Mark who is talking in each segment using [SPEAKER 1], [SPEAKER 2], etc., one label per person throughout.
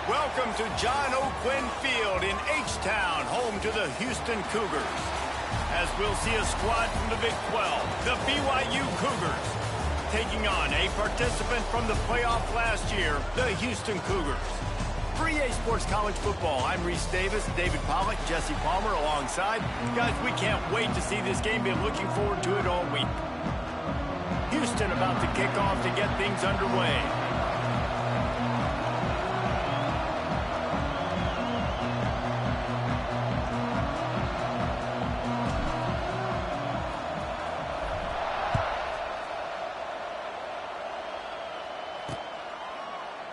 [SPEAKER 1] Welcome to John O'Quinn Field in H-Town, home to the Houston Cougars. As we'll see a squad from the Big 12, the BYU Cougars, taking on a participant from the playoff last year, the Houston Cougars. For EA Sports College Football, I'm Reese Davis, David Pollack, Jesse Palmer alongside. Guys, we can't wait to see this game. Been looking forward to it all week. Houston about to kick off to get things underway.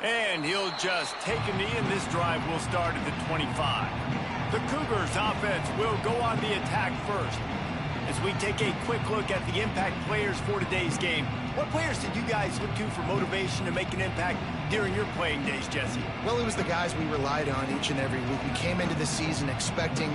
[SPEAKER 1] And he'll just take a knee, and this drive will start at the 25. The Cougars offense will go on the attack first. As we take a quick look at the impact players for today's game, what players did you guys look to for motivation to make an impact during your playing days, Jesse?
[SPEAKER 2] Well, it was the guys we relied on each and every week. We came into the season expecting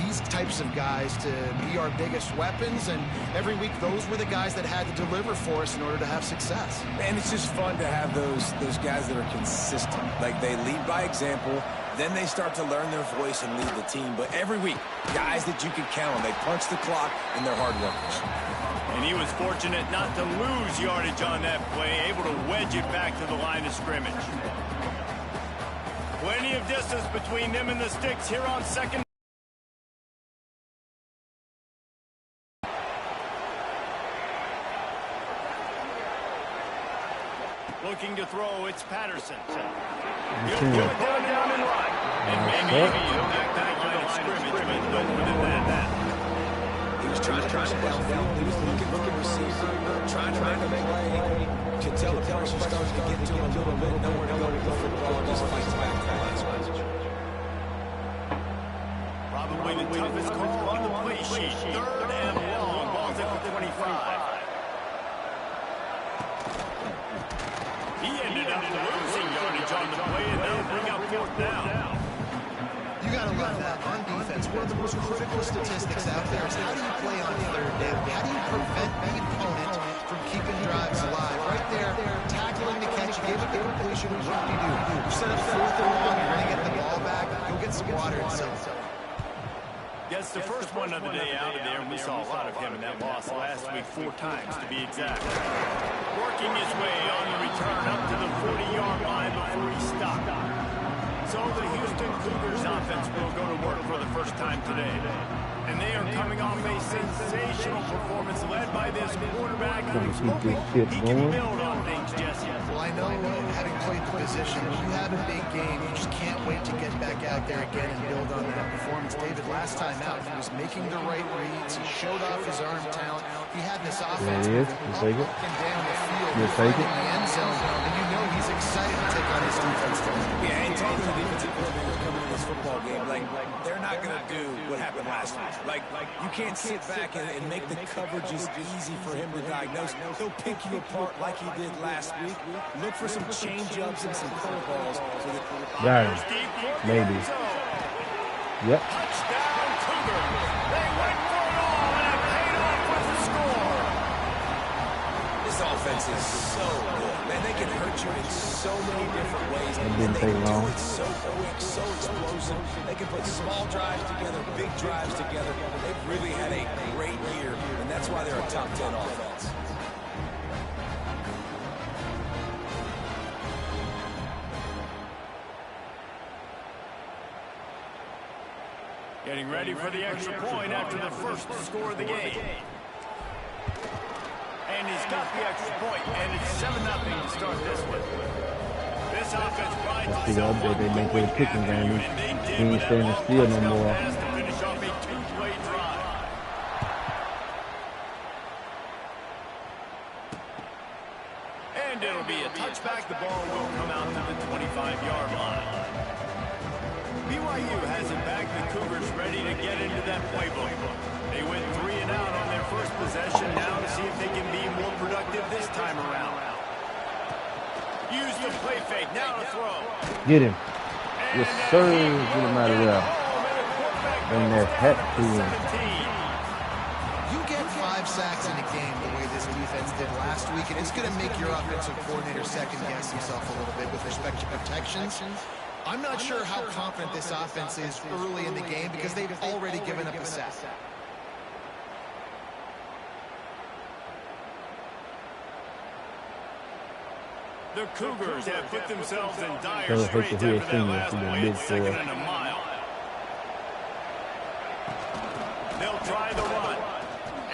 [SPEAKER 2] these types of guys to be our biggest weapons, and every week those were the guys that had to deliver for us in order to have success.
[SPEAKER 3] And it's just fun to have those guys that are consistent. Like, they lead by example, then they start to learn their voice and lead the team. But every week, guys that you can count on, they punch the clock, and they're hard workers.
[SPEAKER 1] And he was fortunate not to lose yardage on that play, able to wedge it back to the line of scrimmage. Plenty of distance between them and the sticks here on second. Looking to throw, it's Patterson. He'll put it down and right. And maybe he'll back that line of scrimmage, but no more than that.
[SPEAKER 3] He was trying to cross it downfield. He was looking for a receiver, trying to make a play. You can tell the pressure starts to get to him a little bit. Nowhere to go with the football. Just fights back for the last one.
[SPEAKER 1] Probably the toughest call on the play sheet. Third and long. Ball's at the 25. He ended up losing yardage on the play, and that'll bring up fourth down.
[SPEAKER 2] You got to love that on defense. One of the most critical statistics out there is how do you play on third down? How do you prevent the opponent from keeping drives alive? Right there, tackling the catch, you gave it the completion. What do? You set up fourth and long, you're going to get the ball back, go get some water and some.
[SPEAKER 1] Yes, the first one of the day out of there, and we saw a lot of him in that loss last week, 4 times to be exact. Working his way on the return up to the 40-yard line before he stopped. So the Houston Cougars offense will go to work for the first time today. And they are coming off a sensational performance led by this quarterback who's hoping he can build on things, Jesse.
[SPEAKER 2] Well, I know, having played the position, when you have a big game, you just can't wait to get back out there again and build on that performance. David, last time out, he was making the right reads. He showed off his arm talent. He had this offense moving up and down the field, in the end zone, and you know he's excited to take on his defense today.
[SPEAKER 3] Yeah, and talking to defensive coordinators coming in this football game, like, they're not going to do what happened last week. Like, you can't sit back and make the coverages easy for him to diagnose. He'll pick you apart like he did last week. Look for some change-ups and some curveballs.
[SPEAKER 4] Got him. Maybe. Yep.
[SPEAKER 1] Touchdown Cougars. They went for it all, and it paid off with the score.
[SPEAKER 3] This offense is so good. Man, they can hurt you in so many different ways.
[SPEAKER 4] It didn't take long.
[SPEAKER 3] It's so quick, so explosive. They can put small drives together, big drives together. They've really had a great year, and that's why they're a top 10 offense.
[SPEAKER 1] Getting ready for the extra point after the first score of the game. And he's got the extra point, and it's 7-0 to start this one. This offense prides itself on
[SPEAKER 4] they make it a kicking game.
[SPEAKER 1] and
[SPEAKER 4] He ain't standing still no more.
[SPEAKER 1] to finish off a 2-play drive. And it'll be a touchback. The ball will come out to the 25-yard line. BYU has it back. The Cougars ready to get into that playbook. They went 3 and out on their first possession. Now to see if they can be more productive this time around. Use the play fake. Now to throw.
[SPEAKER 4] Get him. Yes, sir. Get him out of there. Bring that hat to him.
[SPEAKER 2] You get 5 sacks in a game the way this defense did last week, and it's going to make your offensive coordinator second-guess himself a little bit with respect to protections. I'm not sure how confident this offense is early in the game because they've already given up a sack.
[SPEAKER 1] The Cougars have put themselves in dire straits after that last play, second and a mile. They'll try the run.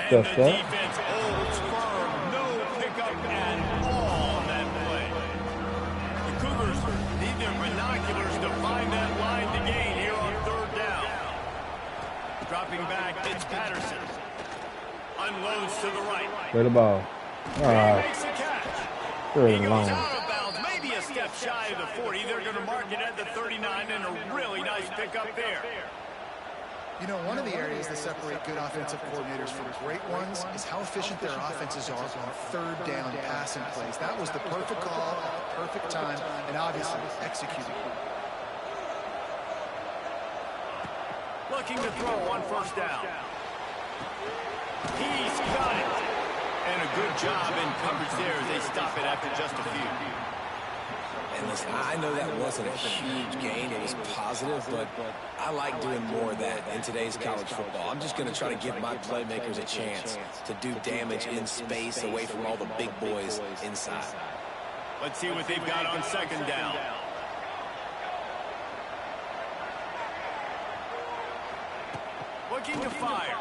[SPEAKER 1] And the defense holds firm. No pickup at all on that play. The Cougars need their binoculars to find that line to gain here on third down. Dropping back, it's Patterson. Unloads to the right.
[SPEAKER 4] Play the ball.
[SPEAKER 1] He makes a catch. He goes
[SPEAKER 4] Long.
[SPEAKER 1] out of bounds, maybe a step shy of the 40. They're going to mark it at the 39, and a really nice pickup there.
[SPEAKER 2] You know, one of the areas that separate good offensive coordinators from great ones is how efficient their offenses are on third down passing plays. That was the perfect call, perfect time, and obviously executed.
[SPEAKER 1] Looking to throw on first down. He's got it. And a good job in coverage there as they stop it after just a few.
[SPEAKER 3] And listen, I know that wasn't a huge gain. It was positive, but I like doing more of that in today's college football. I'm just going to try to give my playmakers a chance to do damage in space away from all the big boys inside.
[SPEAKER 1] Let's see what they've got on second down. Looking to fire.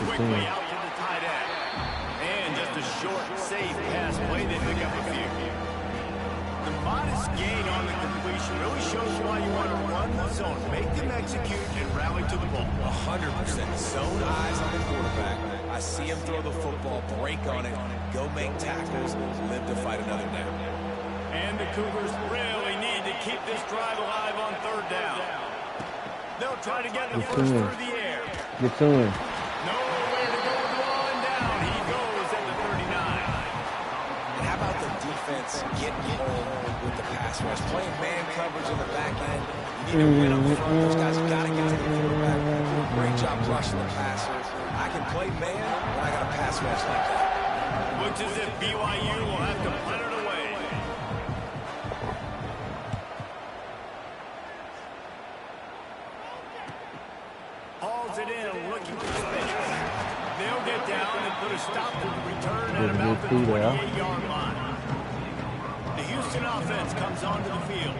[SPEAKER 1] Quickly out to the tight end. And just a short, safe pass play. They pick up a few. The modest gain on the completion really shows why you want to run the zone. Make them execute and rally to the ball.
[SPEAKER 3] 100%. Zone eyes on the quarterback. I see him throw the football, break on it, go make tackles, live to fight another down.
[SPEAKER 1] And the Cougars really need to keep this drive alive on third down. They'll try to get the first through the air.
[SPEAKER 4] Get to him.
[SPEAKER 1] Nowhere to go with the ball and down. He goes at the 39.
[SPEAKER 3] And how about the defense getting home with the pass rush? Playing man coverage in the back end. You need to win on the front. Those guys got to get to the quarterback. Do a great job rushing the passer. I can play man, but I got a pass rush like that.
[SPEAKER 1] Looks as if BYU will have to punt it away. Hauls it in, looking for space. They'll get down and put a stop to the return at about the 28-yard line. The Houston offense comes onto the field.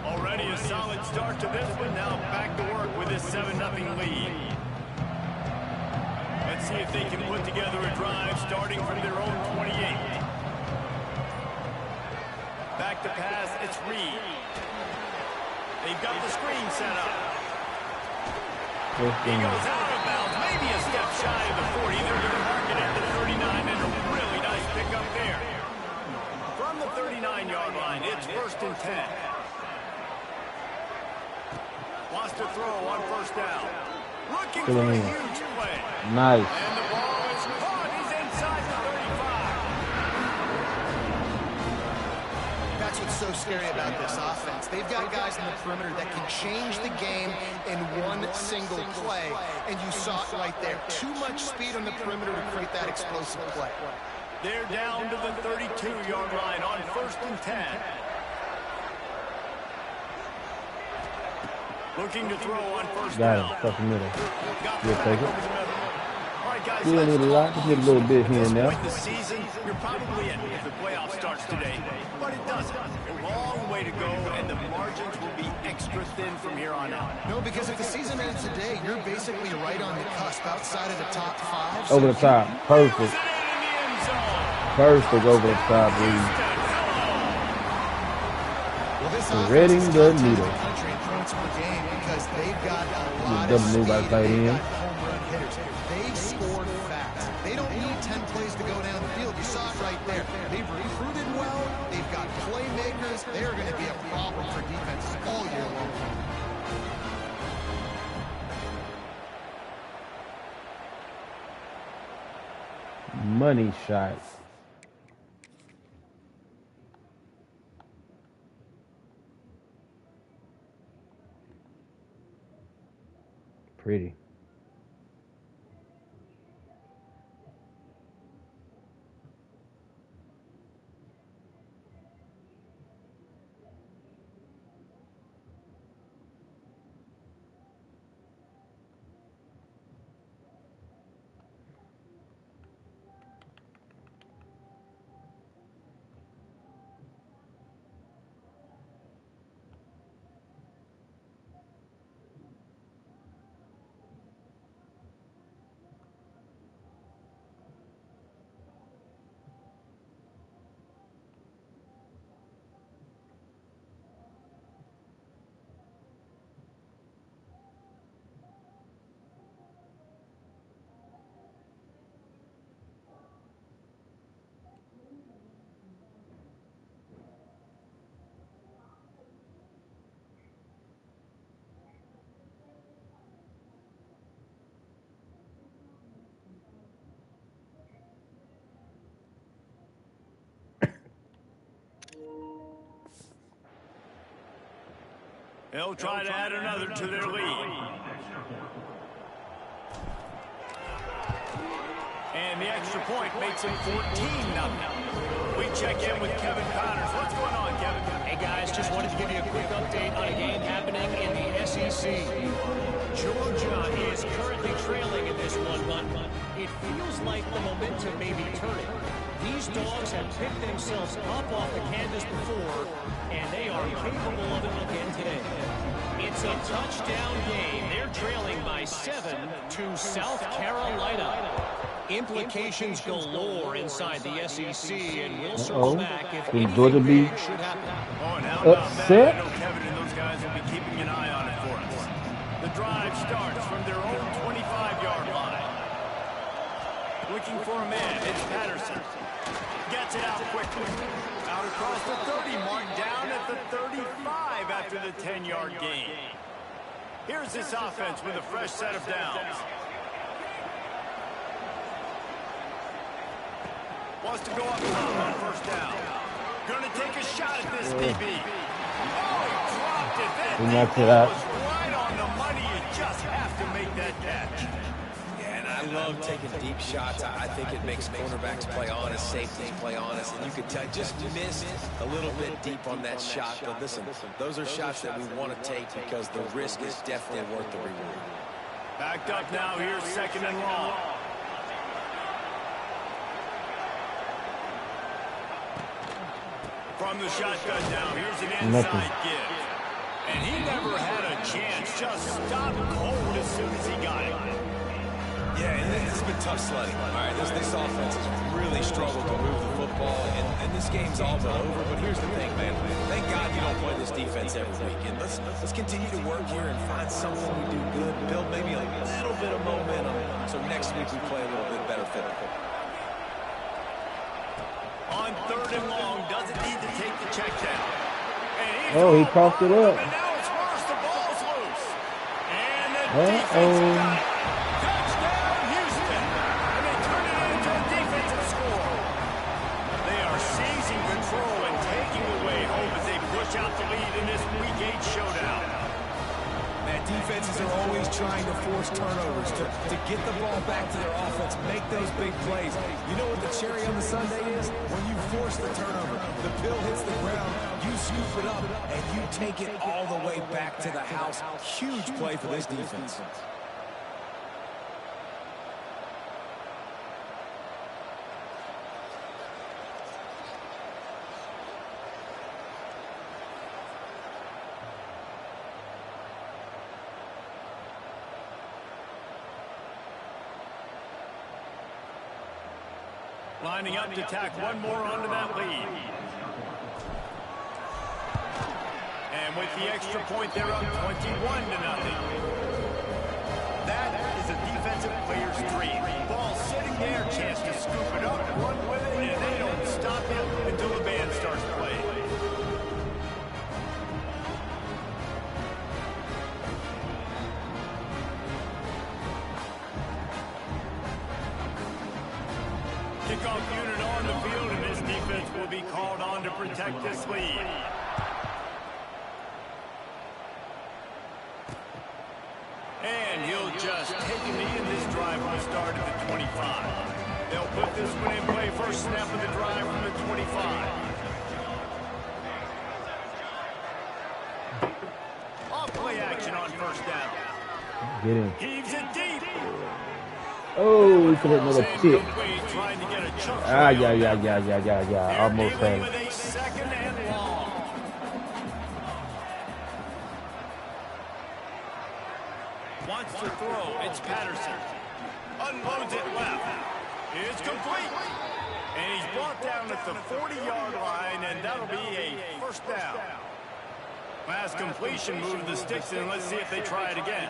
[SPEAKER 1] Already a solid start to this one. Now back to work with this 7-0 lead. Let's see if they can put together a drive starting from their own 28. Back to pass, it's Reed. They've got the screen set up. He goes out of bounds, maybe a step shy of the 40. They're going to mark it at the 39, and a really nice pickup there. From the 39-yard line, it's 1st and 10. Wants to throw on first down. Looking for a huge play.
[SPEAKER 4] Nice.
[SPEAKER 1] And the ball is caught. He's inside the 35.
[SPEAKER 2] That's what's so scary about this offense. They've got guys in the perimeter that can change the game in one single play, and you saw it right there. Too much speed on the perimeter to create that explosive play.
[SPEAKER 1] They're down to the 32-yard line on 1st and 10. Looking to throw on first down.
[SPEAKER 4] Got it. Stuff in the middle. You'll take it.
[SPEAKER 1] All right, guys,
[SPEAKER 4] You don't need a lot. Just need a little bit here and there.
[SPEAKER 1] the season, you're probably in if the playoff starts today, but it doesn't. A long way to go, and the margins will be extra thin from here on out.
[SPEAKER 2] No, because if the season ends today, you're basically right on the cusp outside of the top 5.
[SPEAKER 4] Over the top. Perfect. Perfect over the top, Reed.
[SPEAKER 2] Well, this
[SPEAKER 4] Reading
[SPEAKER 2] offense
[SPEAKER 4] the
[SPEAKER 2] is
[SPEAKER 4] needle.
[SPEAKER 2] country in points per game because they've got a lot
[SPEAKER 4] Double
[SPEAKER 2] of
[SPEAKER 4] move by
[SPEAKER 2] speed.
[SPEAKER 4] tight
[SPEAKER 2] They've
[SPEAKER 4] end.
[SPEAKER 2] got home run hitters. They scored fast. They don't need 10 plays to go down the field. You saw it right there. They've recruited well. They've got playmakers. They're going to be a problem for defenses all year long.
[SPEAKER 4] Money shot. Pretty.
[SPEAKER 1] They'll try to add another to their lead. And the extra point makes it 14-0. We check in with Kevin Connors. What's going on, Kevin?
[SPEAKER 5] Hey, guys, just wanted to give you a quick update on a game happening in the SEC. Georgia is currently trailing in this one, but it feels like the momentum may be turning. These dogs have picked themselves up off the canvas before, and they are capable of it again today. It's a touchdown game. They're trailing by 7 to South Carolina. Implications galore inside the SEC, and we'll circle back if
[SPEAKER 4] Georgia be
[SPEAKER 1] should happen.
[SPEAKER 4] upset.
[SPEAKER 1] I know Kevin and those guys will be keeping an eye on it for us. The drive starts from their own 25-yard line. Looking for a man, it's Patterson. Gets it out quickly. Out across the 30 mark, down at the 35 after the 10-yard gain. Here's this offense with a fresh set of downs. Wants to go up top on first down. Gonna take a shot at this DB. Oh, he dropped it. That was right on the money. You just have to make that catch.
[SPEAKER 3] Yeah, and I love taking deep shots. I think it makes cornerbacks play honest, safeties play honest, and you could tell just missed a little bit deep on that shot. But listen, those are shots that we want to take because the risk is definitely worth the reward.
[SPEAKER 1] Backed up now. Here's 2nd and long. From the shotgun now, here's an inside give. And he never had a chance. Just stopped cold as soon as he got it.
[SPEAKER 3] Yeah, and this has been tough sledding. All right, this offense has really struggled to move the football, and this game's all but over. But here's the thing, man. Thank God you don't play this defense every week. And let's continue to work here and find something we do good, build maybe a little bit of momentum, so next week we play a little bit better football.
[SPEAKER 1] On 3rd and long, doesn't need to take the check down.
[SPEAKER 4] Oh, he crossed it up.
[SPEAKER 1] And now it's worse. The ball's loose. And the defense got it. Touchdown, Houston. And they turn it into a defensive score. They are seizing control and taking away hope as they push out the lead in this Week 8 showdown.
[SPEAKER 3] Man, defenses are always trying to force turnovers to get the ball back to their offense, make those big plays. You know what the cherry on the sundae is? When you force the turnover, the pill hits the ground, you scoop it up, and you take it all the way back to the house. Huge play for this defense.
[SPEAKER 1] Lining up to tack one more onto that lead. And with the extra point, they're up 21-0. That is a defensive player's dream. Ball sitting there, chance to scoop it up, run with it, and they don't stop him until the band starts playing. Kickoff unit on the field, and this defense will be called on to protect this lead. And he'll just take a knee, and this drive will start at the 25. They'll put this one in play. First snap of the drive from the 25. Off play action on first down.
[SPEAKER 4] Get him.
[SPEAKER 1] Heaves it deep.
[SPEAKER 4] Oh, he could hit another tip. Yeah. Almost had it.
[SPEAKER 1] With a 2nd and long. Wants to throw. It's Patterson. Unloads it left. It's complete. And he's brought down at the 40-yard line, and that'll be a first down. Last completion, move the sticks, and let's see if they try it again.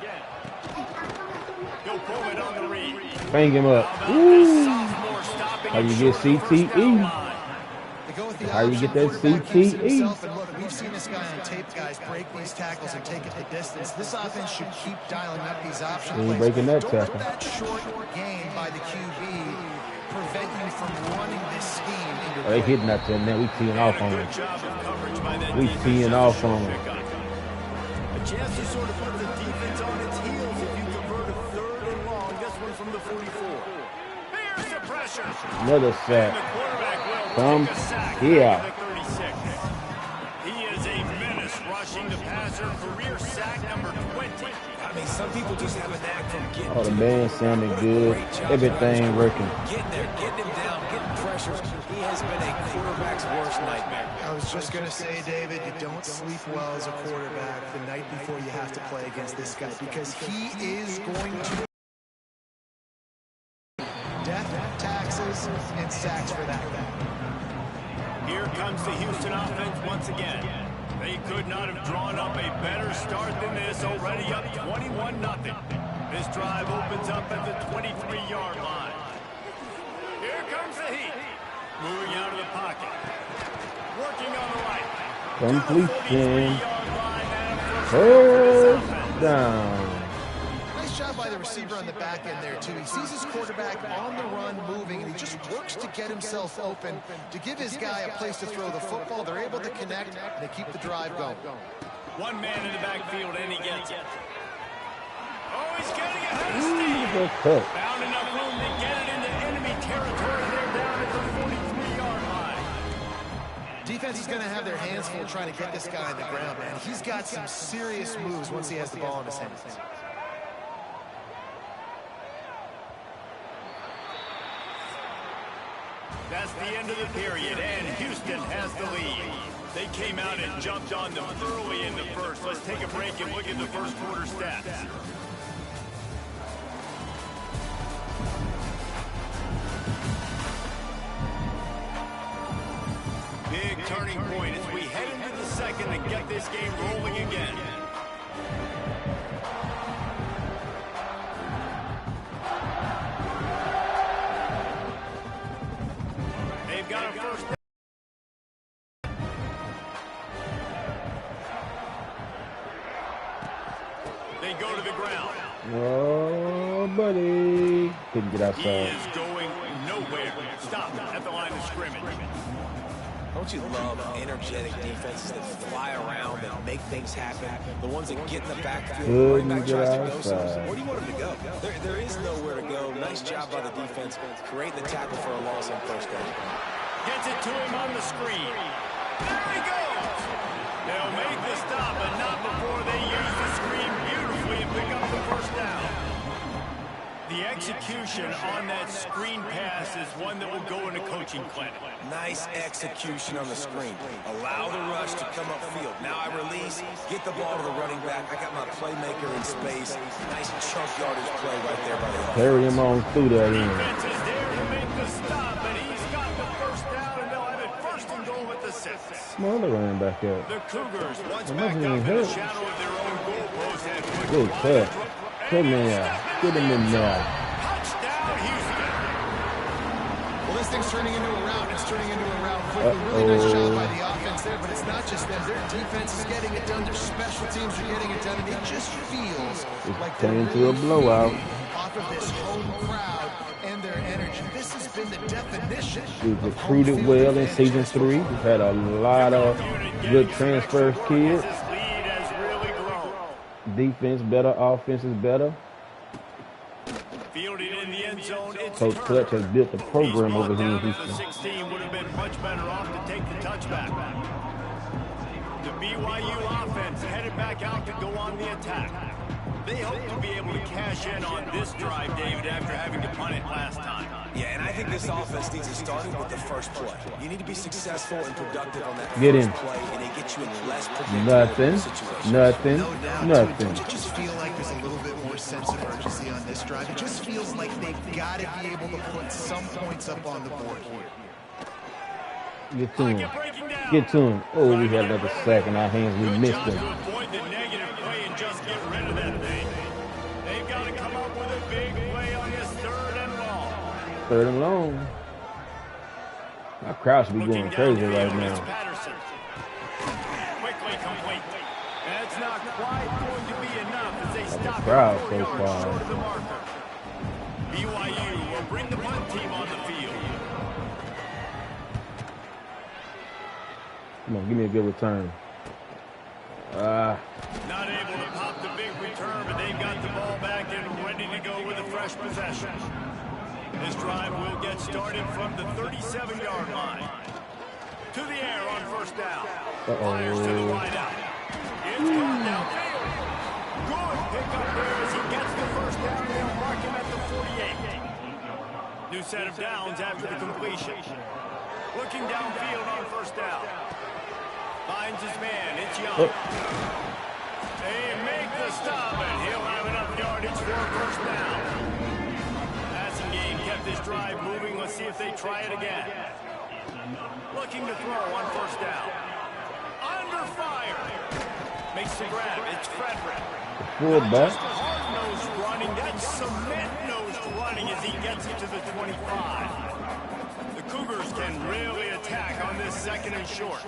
[SPEAKER 1] He'll pull it on the read.
[SPEAKER 4] Bang him up. Ooh. How you get CTE? How you get that CTE?
[SPEAKER 2] And look, we've seen this guy on tape, guys, break these tackles and take it the distance. This offense should keep dialing up these option plays.
[SPEAKER 4] Breaking that tackle.
[SPEAKER 2] Don't let that short game by the QB prevent you from running this scheme into
[SPEAKER 4] They hitting that there, man. We teeing off on him. We teeing off on him.
[SPEAKER 1] chance to sort of put the defense on its heels if you convert a 3rd and long. This one from the 44. Here's the pressure.
[SPEAKER 4] Another sack.
[SPEAKER 1] And the quarterback will
[SPEAKER 4] Come
[SPEAKER 1] take a sack
[SPEAKER 4] here.
[SPEAKER 1] at the 36. He is a menace rushing the passer. Career sack number 20.
[SPEAKER 3] I mean, some people just have a knack from getting.
[SPEAKER 4] Oh, the band sounding good. Everything working.
[SPEAKER 3] Getting there, getting him down, getting pressures. He has been a quarterback's worst nightmare.
[SPEAKER 2] I was just going to say, David, you don't sleep well as a quarterback the night before you have to play against this guy because he is going to death, taxes, and sacks for that guy.
[SPEAKER 1] Here comes the Houston offense once again. They could not have drawn up a better start than this, already up 21-0. This drive opens up at the 23-yard line. Here comes the Heat. Moving out of the pocket. Working on the right.
[SPEAKER 4] Completion. First down.
[SPEAKER 2] Nice job by the receiver on the back end there, too. He sees his quarterback on the run moving, and he just works to get himself open to give his guy a place to throw the football. They're able to connect, and they keep the drive going.
[SPEAKER 1] One man in the backfield, and he gets it. Oh, he's getting ahead of steam. Found enough room to get it into enemy territory. They're down at the 43-yard line.
[SPEAKER 2] Defense is going to have their hands full trying to get this guy on the ground, man. He's got some serious moves once he has the ball in his hands.
[SPEAKER 1] That's the end of the period, and Houston has the lead. They came out and jumped on them thoroughly in the first. Let's take a break and look at the first quarter stats. Big turning point as we head into the second and get this game rolling again. They've got a first down. They go to the ground.
[SPEAKER 4] Oh, buddy. Couldn't get outside.
[SPEAKER 1] He is going nowhere. Stop at the line of scrimmage.
[SPEAKER 3] Don't you love energetic defenses that fly around and make things happen? The ones that get in the backfield. Running back tries to go somewhere. Where do you want him to go? There is nowhere to go. Nice job by the defense creating the tackle for a loss on first down.
[SPEAKER 1] Gets it to him on the screen. There he goes. They'll make the stop, but not before they use the screen beautifully and pick up the first down. The execution on that screen pass is one that will go in a coaching clinic.
[SPEAKER 3] Nice execution on the screen. Allow the rush to come upfield. Now I release, get the ball to the running back. I got my playmaker in space. Nice chunk yardage play right there by the offense.
[SPEAKER 4] Carry him on through that end.
[SPEAKER 1] Defense is there to make the stop, and he's got the first down, and they'll have it first and goal at the 6.
[SPEAKER 4] Smaller running back out.
[SPEAKER 1] The Cougars, once back up in the shadow of their own goalpost, have
[SPEAKER 4] Good cut. Come here. Get him in there.
[SPEAKER 1] touchdown, Houston.
[SPEAKER 2] Well, this thing's turning into a rout. It's turning into a rout quickly. Really nice job by the offense there, but it's not just them. Their defense is getting it done. Their special teams are getting it done, and it just feels like they're
[SPEAKER 4] turned into a
[SPEAKER 2] really
[SPEAKER 4] blowout.
[SPEAKER 2] feeding off of this home crowd and their energy. This has been the definition.
[SPEAKER 4] We've recruited well in season 3. We've had a lot of good transfer kids.
[SPEAKER 1] This lead has really grown.
[SPEAKER 4] Defense better, offense is better.
[SPEAKER 1] Fielded in the end zone. It's
[SPEAKER 4] Coach Clutch has built the program over here in
[SPEAKER 1] The
[SPEAKER 4] Houston.
[SPEAKER 1] 16 would have been much better off to take the touchback. The BYU offense headed back out to go on the attack. They hope to be able to cash in on this drive, David, after having to punt it last time.
[SPEAKER 3] Yeah, and I think this offense needs to start with the first play. You need to be successful and productive on that
[SPEAKER 4] Get
[SPEAKER 3] first
[SPEAKER 4] in.
[SPEAKER 3] play, and it gets you in less predictable
[SPEAKER 4] Nothing.
[SPEAKER 3] situations.
[SPEAKER 4] Nothing.
[SPEAKER 2] No doubt.
[SPEAKER 4] Nothing.
[SPEAKER 2] Don't you just feel like there's a little bit more sense of urgency on this drive? It just feels like they've got to be able to put some points up on the board here.
[SPEAKER 4] Get to him. Get to him. Oh, we had another sack in our hands. We missed
[SPEAKER 1] Good job
[SPEAKER 4] him.
[SPEAKER 1] to avoid the negative play and just get rid of that thing. They've got to come up with a big play on this 3rd and long.
[SPEAKER 4] 3rd and long. Our crowd should be going crazy right now.
[SPEAKER 1] Patterson. Quickly complete. That's not quite going to be enough as they stop
[SPEAKER 4] crowd
[SPEAKER 1] at 4
[SPEAKER 4] so
[SPEAKER 1] yards
[SPEAKER 4] far.
[SPEAKER 1] short of the marker. BYU will bring the punt team on the field.
[SPEAKER 4] Come on, give me a good return.
[SPEAKER 1] Not able fresh possession. This drive will get started from the 37-yard line. To the air on first down. Fires to the wide out. It's gone downfield. Good pickup there as he gets the first down. They'll mark him at the 48. New set of downs after the completion. Looking downfield on first down. Finds his man. It's Young. They make the stop, and he'll have enough yardage for a first down. Passing game kept this drive moving. Let's see if they try it again. Looking to throw on first down. Under fire. Makes the grab. It's Frederick.
[SPEAKER 4] Fullback.
[SPEAKER 1] Hard-nosed running. That's cement-nosed running as he gets it to the 25. The Cougars can really attack on this second and short.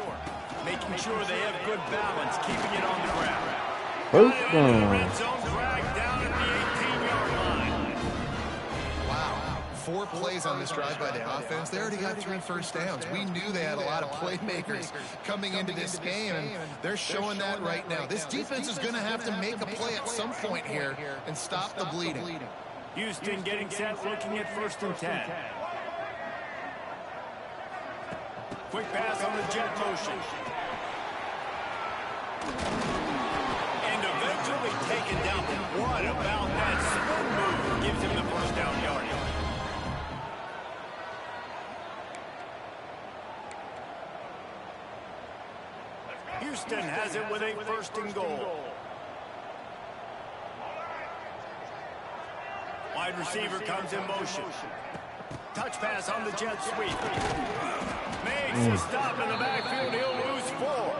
[SPEAKER 1] Making sure they have good balance, keeping it on the ground.
[SPEAKER 4] First down.
[SPEAKER 1] Red zone drag down at the 18-yard line.
[SPEAKER 2] Wow. 4 plays on this drive by the offense. They already got 3 first downs. We knew they had a lot of playmakers coming into this game, and they're showing that right now. This defense is going to have to make a play at some point here and stop the bleeding.
[SPEAKER 1] Houston getting set, looking at 1st and 10. Quick pass on the jet motion. And eventually taken down. What about that spin move? Gives him the first down yardage. Houston has it with a 1st and goal. Wide receiver comes in motion. Touch pass on the jet sweep. Makes a stop in the backfield. He'll lose 4.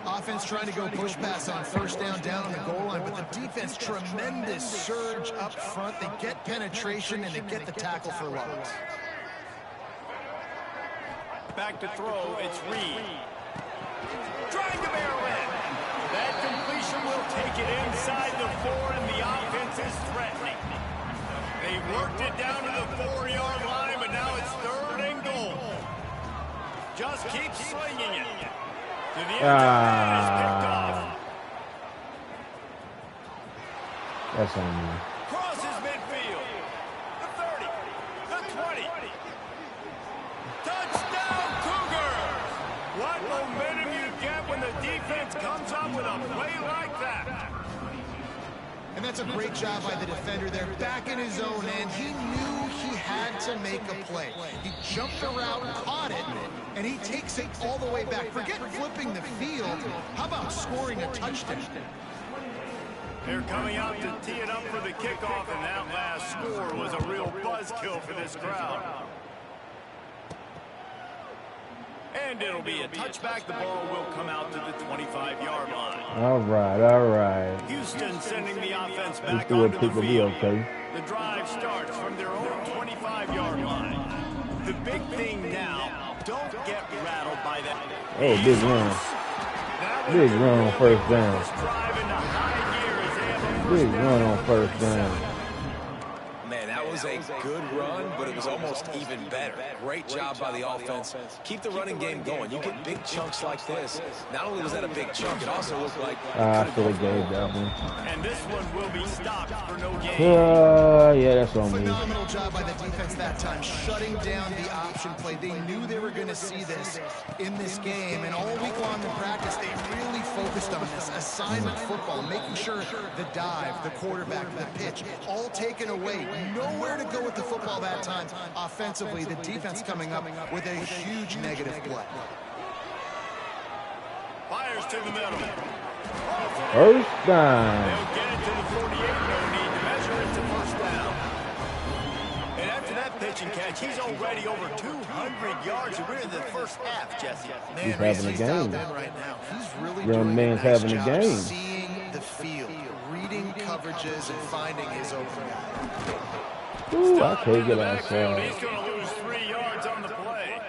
[SPEAKER 2] Offense trying to go push pass on first down on the goal line, but the defense, tremendous surge up front. They get penetration and they get the tackle for loss.
[SPEAKER 1] Back to throw, it's Reed. Trying to barrel in. That completion will take it inside the 4, and the offense is threatening. They worked it down to the 4-yard line, but now it's 3rd and goal. Just keep swinging it. To the end zone is picked off.
[SPEAKER 4] That's on you.
[SPEAKER 1] Crosses midfield. The 30. The 20. Touchdown, Cougars! What momentum you get when the defense comes up with a play like that.
[SPEAKER 2] And that's a great job by the defender there, back in his own end. He knew he had to make a play. He jumped around, caught it, and he takes it all the way back. Forget flipping the field. How about scoring a touchdown?
[SPEAKER 1] They're coming out to tee it up for the kickoff, and that last score was a real buzzkill for this crowd. And it'll be a touchback. The ball will come out to the 25-yard line.
[SPEAKER 4] All right.
[SPEAKER 1] Houston sending the offense back onto the field.
[SPEAKER 4] Okay.
[SPEAKER 1] The drive starts from their own 25-yard line. The big thing now, don't get rattled by that.
[SPEAKER 4] Oh, big run. Big run on first down. Big run on first down.
[SPEAKER 3] Man, that was a good run, but it was almost even better. Great job by the offense. Keep the running game going. You get big chunks like this. Not only was that a big chunk, it also looked like...
[SPEAKER 4] I should have gave that one.
[SPEAKER 1] And this one will be stopped for no gain.
[SPEAKER 4] Yeah, that's on me.
[SPEAKER 2] Phenomenal job by the defense that time, shutting down the option play. They knew they were going to see this in this game, and all week long in practice, they really focused on this assignment football, making sure the dive, the quarterback, the pitch, all taken away. Nowhere to go with the football that time. Offensively, the defense coming up with a huge negative play.
[SPEAKER 1] Fires to the middle.
[SPEAKER 4] First down.
[SPEAKER 1] They'll get it to the 48. No need to measure it to first down. And after that pitch and catch, he's already over 200 yards. We're in the first half, Jesse.
[SPEAKER 2] Man,
[SPEAKER 4] He's having a game.
[SPEAKER 2] right now. He's really
[SPEAKER 4] Young
[SPEAKER 2] doing
[SPEAKER 4] man's
[SPEAKER 2] a nice
[SPEAKER 4] having a
[SPEAKER 2] job
[SPEAKER 4] game.
[SPEAKER 2] seeing the field, reading coverages, and finding his open guy.
[SPEAKER 4] Ooh, I can't get outside.
[SPEAKER 1] He's going to lose 3 yards on the play.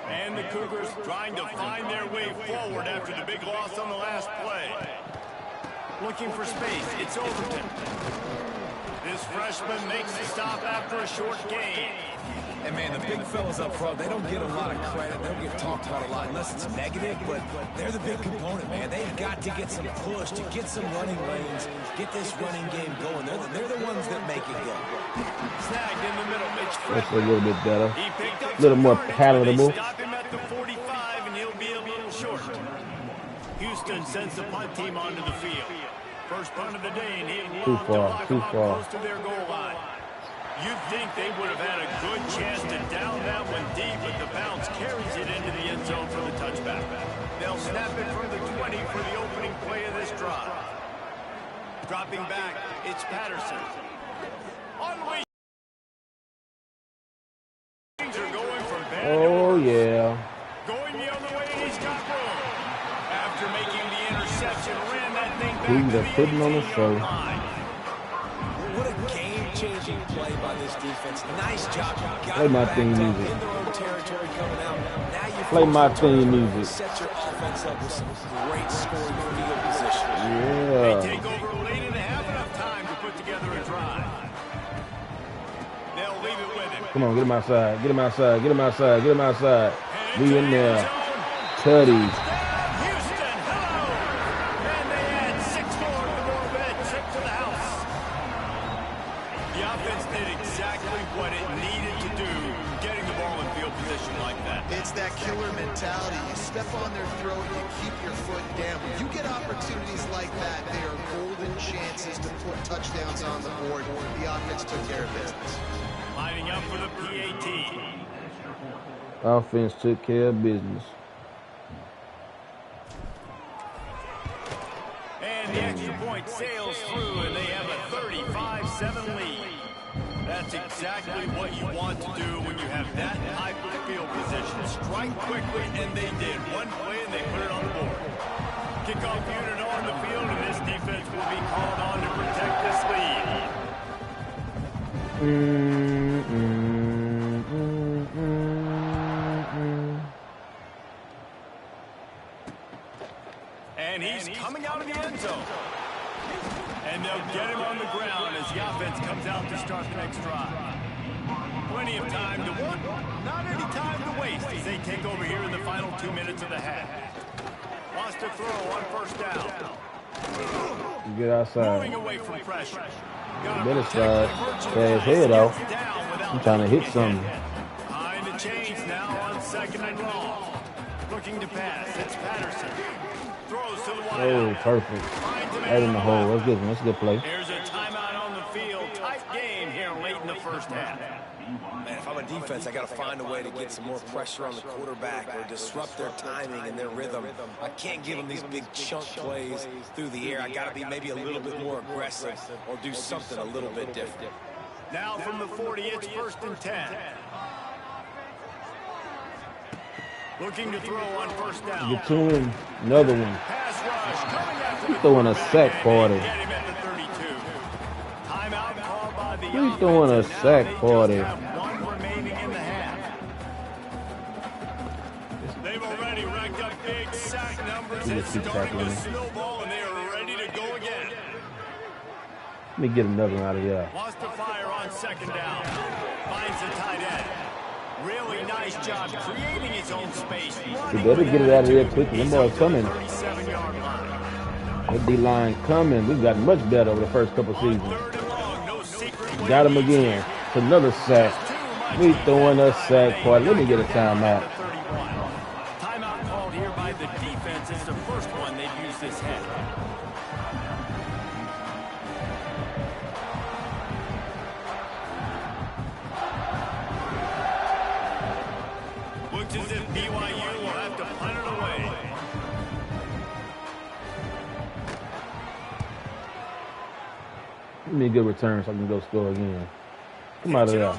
[SPEAKER 1] And the Cougars trying to find their way forward after the big loss on the last play. Looking for space. It's Overton. This freshman makes the stop after a short gain.
[SPEAKER 3] And, man, the big fellas up front, they don't get a lot of credit. They don't get talked about a lot unless it's negative, but they're the big component, man. They've got to get some push, to get some running lanes, get this running game going. They're the ones that make it go.
[SPEAKER 1] Snagged in the middle.
[SPEAKER 4] That's a little bit better. A little more palatable.
[SPEAKER 1] Stop him at the 45, and he'll be a little short. Houston sends the punt team onto the field. First punt of the day, and he'll
[SPEAKER 4] too far.
[SPEAKER 1] Close to their goal line. You'd think they would have had a good chance to down that one deep, but the bounce carries it into the end zone for the touchback. They'll snap it from the 20 for the opening play of this drive. Dropping back, it's Patterson. Unleashed.
[SPEAKER 4] Oh, yeah.
[SPEAKER 1] Going the other way, he's got room. After making the interception, ran that thing back
[SPEAKER 4] Dude,
[SPEAKER 1] to
[SPEAKER 4] they're putting on the show.
[SPEAKER 3] What a game-changing play by this defense. Nice job.
[SPEAKER 4] Play my theme music.
[SPEAKER 3] In their own territory coming out. Now you
[SPEAKER 4] Play my theme music.
[SPEAKER 3] Set your offense up with some great scoring field position.
[SPEAKER 4] Yeah.
[SPEAKER 1] They take over late and have enough time to put together a drive. They'll leave it with him.
[SPEAKER 4] Come on, get him outside. Get him outside. Get him outside. Get him outside. Be in there. Tutty.
[SPEAKER 1] Houston, hello! And they add 6 more to the roll bed, trip to the house. The offense did exactly what it needed to do, getting the ball in field position like that.
[SPEAKER 2] It's that killer mentality. You step on their throat, you keep your foot down. When you get opportunities like that, they are golden chances to put touchdowns on the board. The offense took care of business.
[SPEAKER 1] Lining up for the PAT.
[SPEAKER 4] Offense took care of business.
[SPEAKER 1] And the extra point sails through, and they have a 35-7 lead. That's exactly what you want to do when you have that type of field position. Strike quickly, and they did. One play, and they put it on the board. Kickoff unit on the field, and this defense will be called on to protect this lead. And he's coming out of the end zone. And they'll get him on the ground as the offense comes out to start the next drive. Plenty of time to work, not any time to waste as they take over here in the final 2 minutes of the half. Wants to throw on first down.
[SPEAKER 4] Get outside.
[SPEAKER 1] Moving away from pressure.
[SPEAKER 4] Better slide. Pass head off. I'm trying to hit something.
[SPEAKER 1] Behind the chains now on 2nd and long. Looking to pass. It's Patterson. Throws to the wide
[SPEAKER 4] Oh, perfect. Right in the hole. That's good. That's a good play.
[SPEAKER 1] There's a timeout on the field. Tight game here late in the first half.
[SPEAKER 3] Man, if I'm a defense, I got to find a way to get some more pressure on the quarterback or disrupt their timing and their rhythm. I can't give them these big chunk plays through the air. I got to be maybe a little bit more aggressive or do something a little bit different.
[SPEAKER 1] Now from the 40, it's 1st and 10. Looking to throw on first down.
[SPEAKER 4] Get to him. Another one.
[SPEAKER 1] Pass rush coming after
[SPEAKER 4] He's throwing a sack party.
[SPEAKER 1] Get him at the 32. Timeout called by the
[SPEAKER 4] He's throwing a
[SPEAKER 1] offense, and
[SPEAKER 4] sack
[SPEAKER 1] now they
[SPEAKER 4] party.
[SPEAKER 1] just have 1 remaining in the half. They've already racked up big sack numbers. It's starting to snowball, and they are ready to go again.
[SPEAKER 4] Let me get another one out of here.
[SPEAKER 1] Wants to fire on 2nd down. Finds the tight end. Really nice job creating his own space.
[SPEAKER 4] We better get it out of there quickly. Them boys coming.
[SPEAKER 1] 37-yard line.
[SPEAKER 4] That D-line coming. We've gotten much better over the first couple seasons.
[SPEAKER 1] 3rd and long, no secret.
[SPEAKER 4] Got him again. It's another sack. We throwing a sack party. Let me get a timeout.
[SPEAKER 1] Timeout called here by the defense. It's the first one they've used this half. Looks as if BYU will have to punt it away.
[SPEAKER 4] Give me a good return so I can go score again. Come out of there.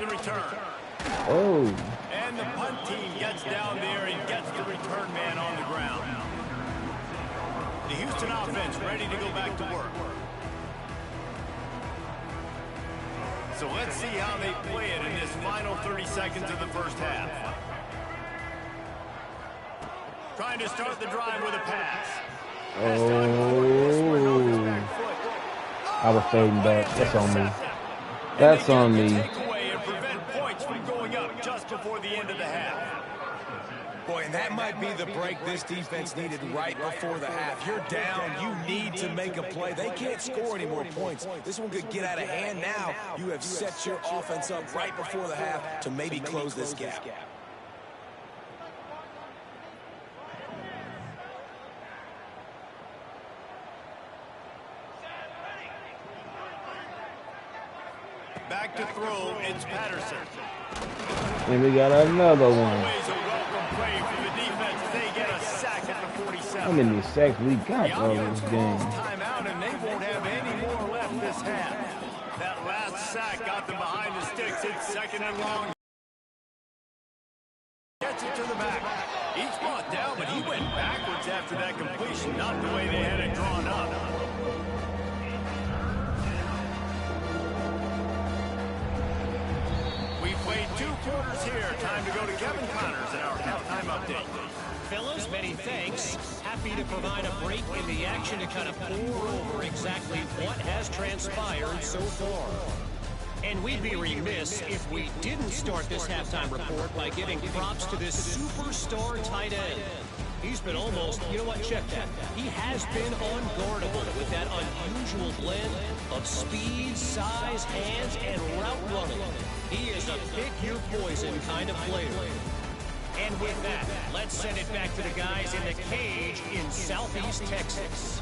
[SPEAKER 4] Oh.
[SPEAKER 1] And the punt team gets down there and gets the return man on the ground. The Houston offense ready to go back to work. So let's see how they play it in this final 30 seconds of the first half. Trying to start the drive with a pass.
[SPEAKER 4] Oh. I was fading back. That's on me. That's on me.
[SPEAKER 1] And prevent points from going up just before the end of the half.
[SPEAKER 3] Boy, and that might be the break this defense needed right before the half. You're down. You need to make a play. They can't score any more points. This one could get out of hand now. You have set your offense up right before the half to maybe close this gap.
[SPEAKER 1] Back to throw, it's Patterson.
[SPEAKER 4] And we got another one.
[SPEAKER 1] Always a welcome play for the defense. They get a sack at the 47.
[SPEAKER 4] How many sacks we got over this game?
[SPEAKER 1] Timeout, and they won't have any more left this half. That last sack got them behind the sticks. It's second and long. Gets it to the back. He's brought down, but he went backwards after that completion. Not the way they had it drawn up. Played 2 quarters here. Time to go to Kevin Connors in our halftime update.
[SPEAKER 5] Fellas, many thanks. Happy to provide a break in the action to kind of pour over exactly what has transpired so far. And we'd be remiss if we didn't start this halftime report by giving props to this superstar tight end. He's been almost, you know what, check that. He has been unguardable with that unusual blend of speed, size, hands, and route running. He is a pick-your-poison kind of player. And with that, let's send it back to the guys in the cage in Southeast Texas.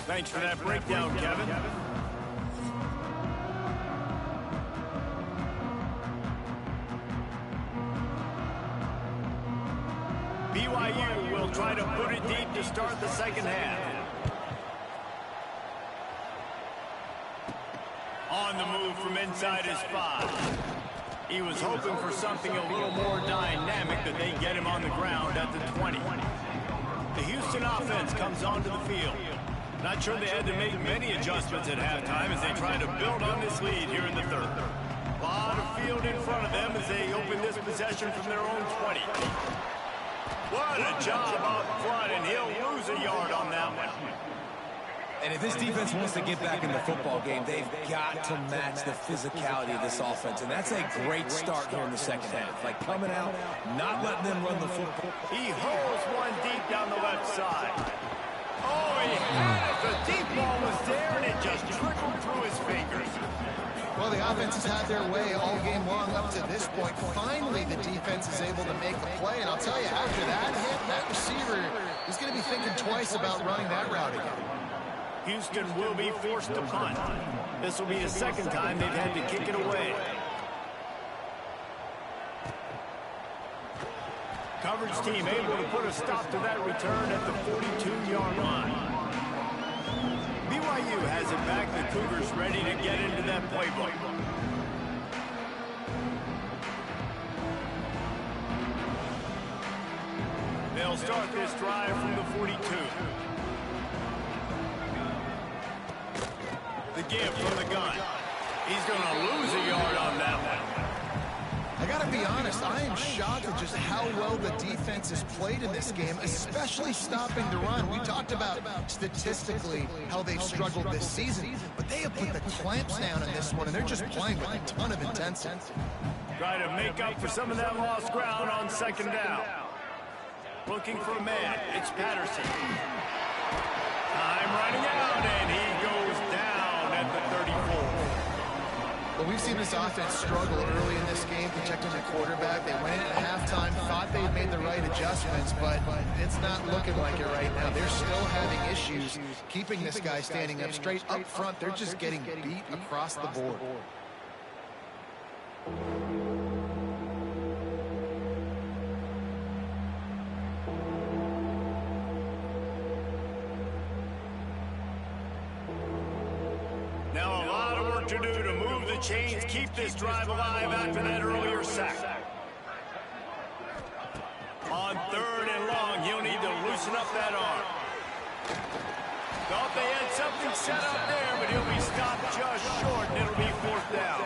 [SPEAKER 1] Thanks for that breakdown, Kevin. BYU will try to put it deep to start the second half. On the move from inside his 5. He was hoping for something a little more dynamic, that they get him on the ground at the 20. The Houston offense comes onto the field. Not sure they had to make many adjustments at halftime as they try to build on this lead here in the third. A lot of field in front of them as they open this possession from their own 20. What a job up front, and he'll lose a yard on that one.
[SPEAKER 3] And if this defense wants to get back in the football game, they've got to match the physicality of this offense. And that's a great start here in the second half. Like coming out, not letting them run the football.
[SPEAKER 1] He holds one deep down the left side. Oh, he had it. The deep ball was there, and it just trickled through his fingers.
[SPEAKER 2] Well, the offense has had their way all game long up to this point. Finally, the defense is able to make a play. And I'll tell you, after that hit, that receiver is going to be thinking twice about running that route again.
[SPEAKER 1] Houston will be forced to punt. This will be his second time they've had to kick it away. Coverage team able to put a stop to that return at the 42-yard line. BYU has it back. The Cougars ready to get into that playbook. They'll start this drive from the 42. The give from the gun. He's going to lose a yard on that one.
[SPEAKER 2] I got to be honest, I am shocked at just how well the defense has played in this game, especially stopping the run. We talked about statistically how they've struggled this season, but they have put the clamps down in this one, and they're just playing with a ton of intensity.
[SPEAKER 1] Try to make up for some of that lost ground on second down. Looking for a man. It's Patterson. Time running out, and he goes down at the 34.
[SPEAKER 2] Well, we've seen this offense struggle early in this game, protecting the quarterback. They went in at halftime, thought they had made the right adjustments, but it's not looking like it right now. They're still having issues keeping this guy standing up straight. Up front, they're just getting beat across the board.
[SPEAKER 1] Now a lot of work to do to move the chains, keep this drive alive after that earlier sack. On third and long, he'll need to loosen up that arm. Thought they had something set up there, but he'll be stopped just short, and it'll be 4th down.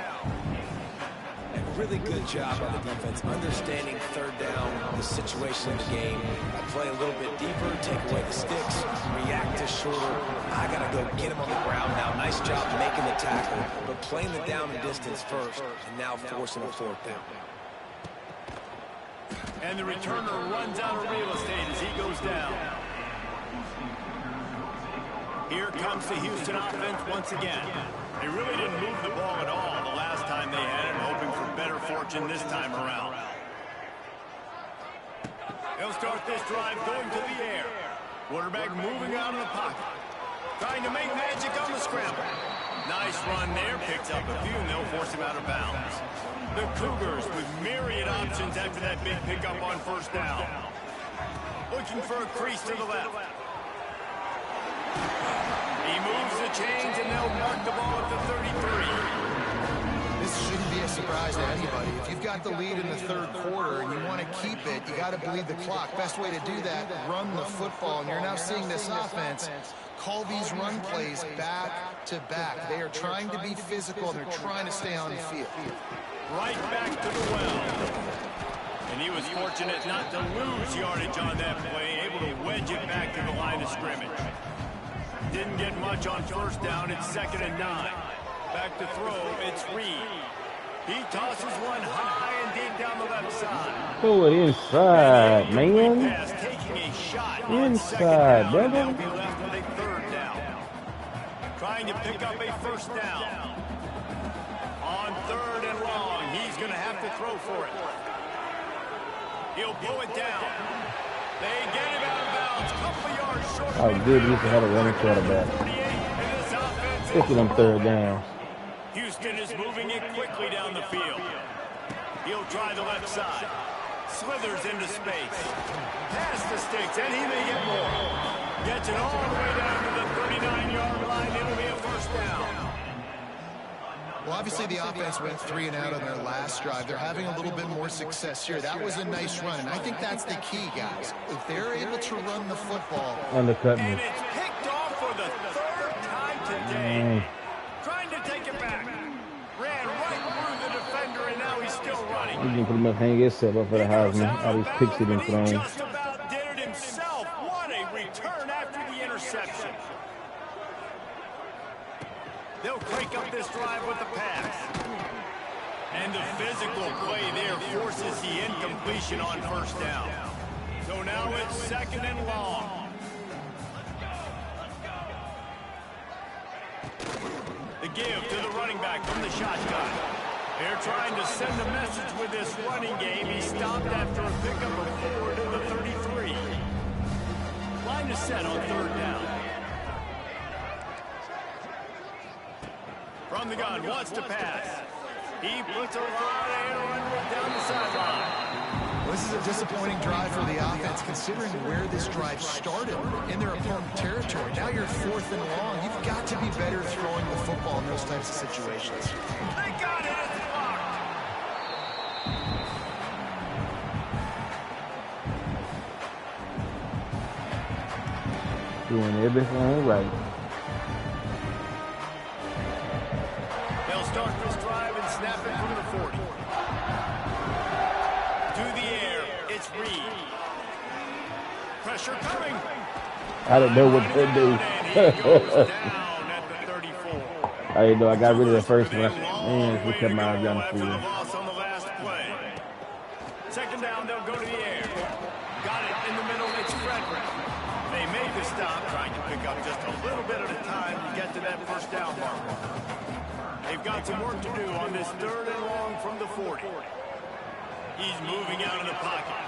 [SPEAKER 3] Really good job on the defense, understanding 3rd down, the situation in the game. I play a little bit deeper, take away the sticks, react to shorter. I got to go get him on the ground now. Nice job making the tackle, but playing the down and distance first, and now forcing a 4th down.
[SPEAKER 1] And the returner runs out of real estate as he goes down. Here comes the Houston offense once again. They really didn't move the ball at all the last time they had it, hoping for better fortune this time around. They'll start this drive going to the air. Quarterback moving out of the pocket. Trying to make magic on the scramble. Nice run there, picks up a few, and they'll force him out of bounds. The Cougars with myriad options after that big pickup on 1st down. Looking for a crease to the left. He moves the chains, and they'll mark the ball at the 33.
[SPEAKER 2] This shouldn't be a surprise to anybody. If you've got the lead in the 3rd quarter and you want to keep it, you got to bleed the clock. Best way to do that, run the football. And you're now seeing this offense call these run plays back to back. They are trying to be physical, and they're trying to stay on the field.
[SPEAKER 1] Right back to the well. And he was fortunate not to lose yardage on that play, able to wedge it back to the line of scrimmage. Didn't get much on 1st down. It's 2nd and 9. Back to throw. It's Reed. He tosses one high and deep down the left side.
[SPEAKER 4] Pull it inside, man.
[SPEAKER 1] Pass, taking a shot
[SPEAKER 4] Inside,
[SPEAKER 1] brother.
[SPEAKER 4] brother.
[SPEAKER 1] They'll be left with a 3rd down. Trying to pick up a 1st down. On 3rd and long, he's going to have to throw for it. He'll blow it down. They get him out of bounds. Couple of yards short.
[SPEAKER 4] Oh, good. He used to have a running quarterback. Look at them 3rd down.
[SPEAKER 1] Houston is moving it quickly down the field. He'll try the left side. Slithers into space. Past the sticks, and he may get more. Gets it all the way down to the 39-yard line. It'll be a 1st down.
[SPEAKER 2] Well, obviously the offense went 3 and out on their last drive. They're having a little bit more success here. That was a nice run, and I think that's the key, guys. If they're able to run the football.
[SPEAKER 4] Undercut me.
[SPEAKER 1] And it's picked off for the 3rd time today. Trying to take it back. Ran right through the defender, and now he's still running.
[SPEAKER 4] He can pretty much hang himself up for the Heisman. All these picks he been
[SPEAKER 1] He
[SPEAKER 4] throwing.
[SPEAKER 1] just about did it himself. What a return after the interception. They'll crank up this drive with the pass. And the physical play there forces the incompletion on 1st down. So now it's 2nd and long. The give to the running back from the shotgun. They're trying to send a message with this running game. He stopped after a pickup of 4 to the 33. Line is set on 3rd down. From the gun, wants to pass. He puts a lot of air under it down the sideline.
[SPEAKER 2] This is a disappointing drive for the offense, considering where this drive started in their opponent territory. Now you're 4th and long. You've got to be better throwing the football in those types of situations.
[SPEAKER 1] They got it. It's blocked.
[SPEAKER 4] Doing everything right.
[SPEAKER 1] They'll start this drive and snap it from the 40. To the air, it's Reed. Pressure coming.
[SPEAKER 4] I didn't know what to do.
[SPEAKER 1] And he goes down at the 34.
[SPEAKER 4] I didn't know. I got rid of the first one. Man, we kept my eyes on the
[SPEAKER 1] After the
[SPEAKER 4] field.
[SPEAKER 1] loss on the last play. 2nd down, they'll go to the air. Got it in the middle, it's Frederick. They make the stop, trying to pick up just a little bit at a time to get to that 1st down marker. They've got some work to do on this 3rd and long from the 40. He's moving out of the pocket.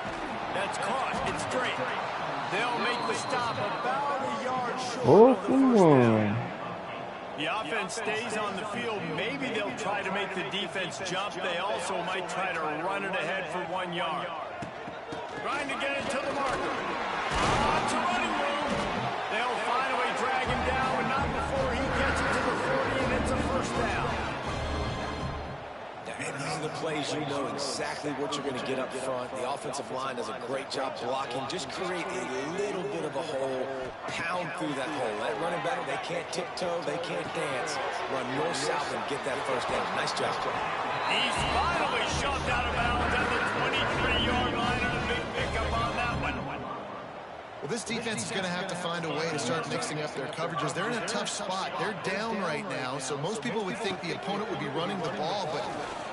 [SPEAKER 1] That's caught. It's straight. They'll make the stop about a yard short of the 1st down. The offense stays on the field. Maybe they'll try to make the defense jump. They also might try to run it ahead for 1 yard. Trying to get it to the marker. Lots of running room. They'll find a way to drag him down, but not before he gets it to the 40, and it's a 1st down.
[SPEAKER 3] And the plays, you know exactly what you're going to get up front. The offensive line does a great job blocking. Just create a little bit of a hole, pound through that hole. That running back, they can't tiptoe, they can't dance. Run north-south and get that first down. Nice job.
[SPEAKER 1] He's finally shoved out of bounds at the 23-yard line, and a big pickup on that one.
[SPEAKER 2] Well, this defense is going to have to find a way to start mixing up their coverages. They're in a tough spot. They're down right now, so most people would think the opponent would be running the ball, but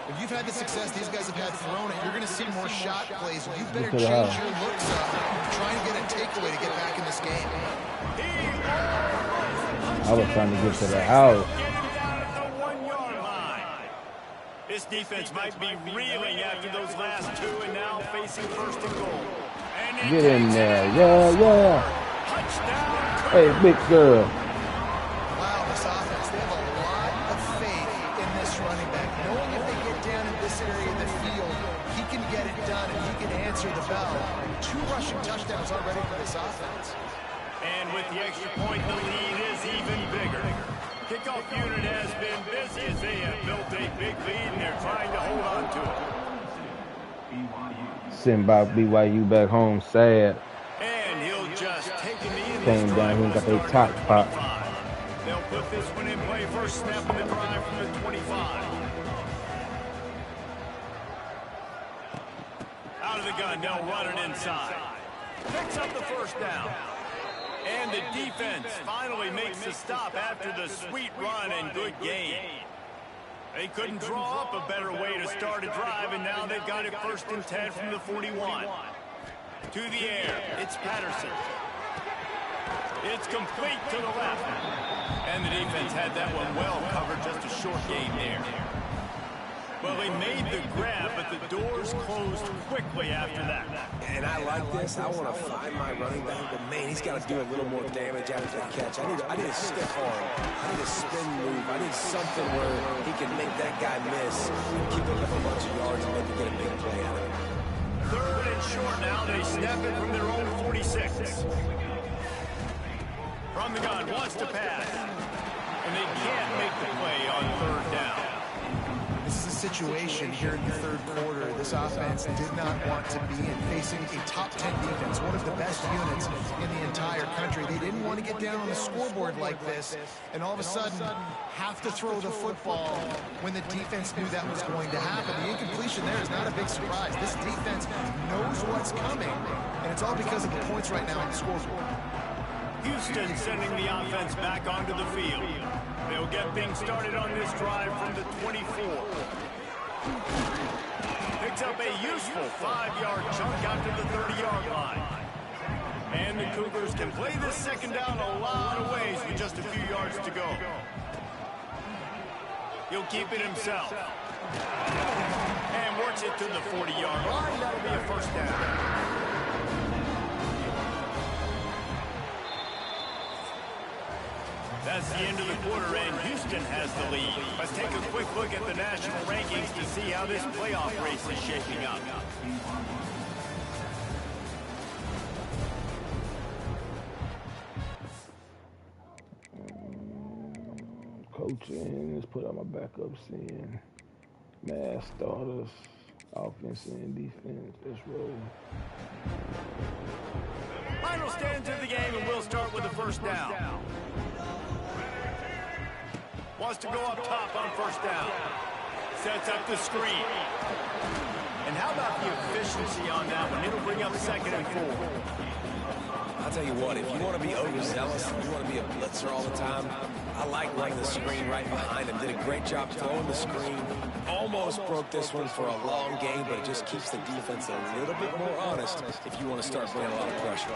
[SPEAKER 2] if you've had the success these guys have had throwing it, you're going to see more shot plays. You better change your looks up, try and get a takeaway to get back in this game.
[SPEAKER 4] I was trying to get to the house.
[SPEAKER 1] This defense might be reeling after those last two and now facing first and goal. And
[SPEAKER 4] get in there. Yeah.
[SPEAKER 1] Touchdown.
[SPEAKER 4] Hey, big girl.
[SPEAKER 2] Wow, this offense, they have a lot of faith in this running back. Knowing if they get down in this area of the field, he can get it done and he can answer the bell. 2 rushing touchdowns already for this offense.
[SPEAKER 1] And with the extra point, the lead is even bigger. Kickoff unit has been busy as they have built a big lead and they're trying to hold on to it.
[SPEAKER 4] Sent by BYU back home, sad.
[SPEAKER 1] And he'll just take a knee in
[SPEAKER 4] Came down here and got their top pop.
[SPEAKER 1] They'll put this one in play, first snap of the drive from the 25. Out of the gun, they'll run it inside. Picks up the first down. And the defense finally makes the stop after the sweet run and good gain. They couldn't draw up a better way to start a drive, and now they've got it first and 10 from the 41. To the air, it's Patterson. It's complete to the left. And the defense had that one well covered, just a short gain there. Well, they made the grab, but the doors closed quickly after that.
[SPEAKER 3] And I like this. I want to find my running back, but man, he's got to do a little more damage after the catch. I need a stiff arm. I need a spin move. I need something where he can make that guy miss and keep it up a bunch of yards and maybe get a big play out of it.
[SPEAKER 1] Third and short now. They snap it from their own 46. From the gun, wants to pass. And they can't make the play on third down.
[SPEAKER 2] This is a situation here in the third quarter this offense did not want to be in, facing a top 10 defense, one of the best units in the entire country. They didn't want to get down on the scoreboard like this and all of a sudden have to throw the football when the defense knew that was going to happen. The incompletion there is not a big surprise. This defense knows what's coming, and it's all because of the points right now on the scoreboard.
[SPEAKER 1] Houston sending the offense back onto the field. They'll get things started on this drive from the 24. Picks up a useful 5-yard chunk out to the 30-yard line. And the Cougars can play this second down a lot of ways with just a few yards to go. He'll keep it himself. And works it to the 40-yard line. That'll be a first down. That's the end of the quarter, and Houston has the lead. Let's take a quick look at the national rankings to see how this playoff race is shaping up.
[SPEAKER 4] Coaching, let's put out my backups in. Mass starters, offense and defense. Let's roll.
[SPEAKER 1] Final stands of the game, and we'll start with the first down. Wants to go up top on first down. Sets up the screen. And how about the efficiency on that one? It'll bring up second and 4.
[SPEAKER 3] I'll tell you what, if you want to be overzealous, if you want to be a blitzer all the time, I like running the screen right behind him. Did a great job throwing the screen. Almost broke this one for a long game, but it just keeps the defense a little bit more honest if you want to start bringing a lot of pressure.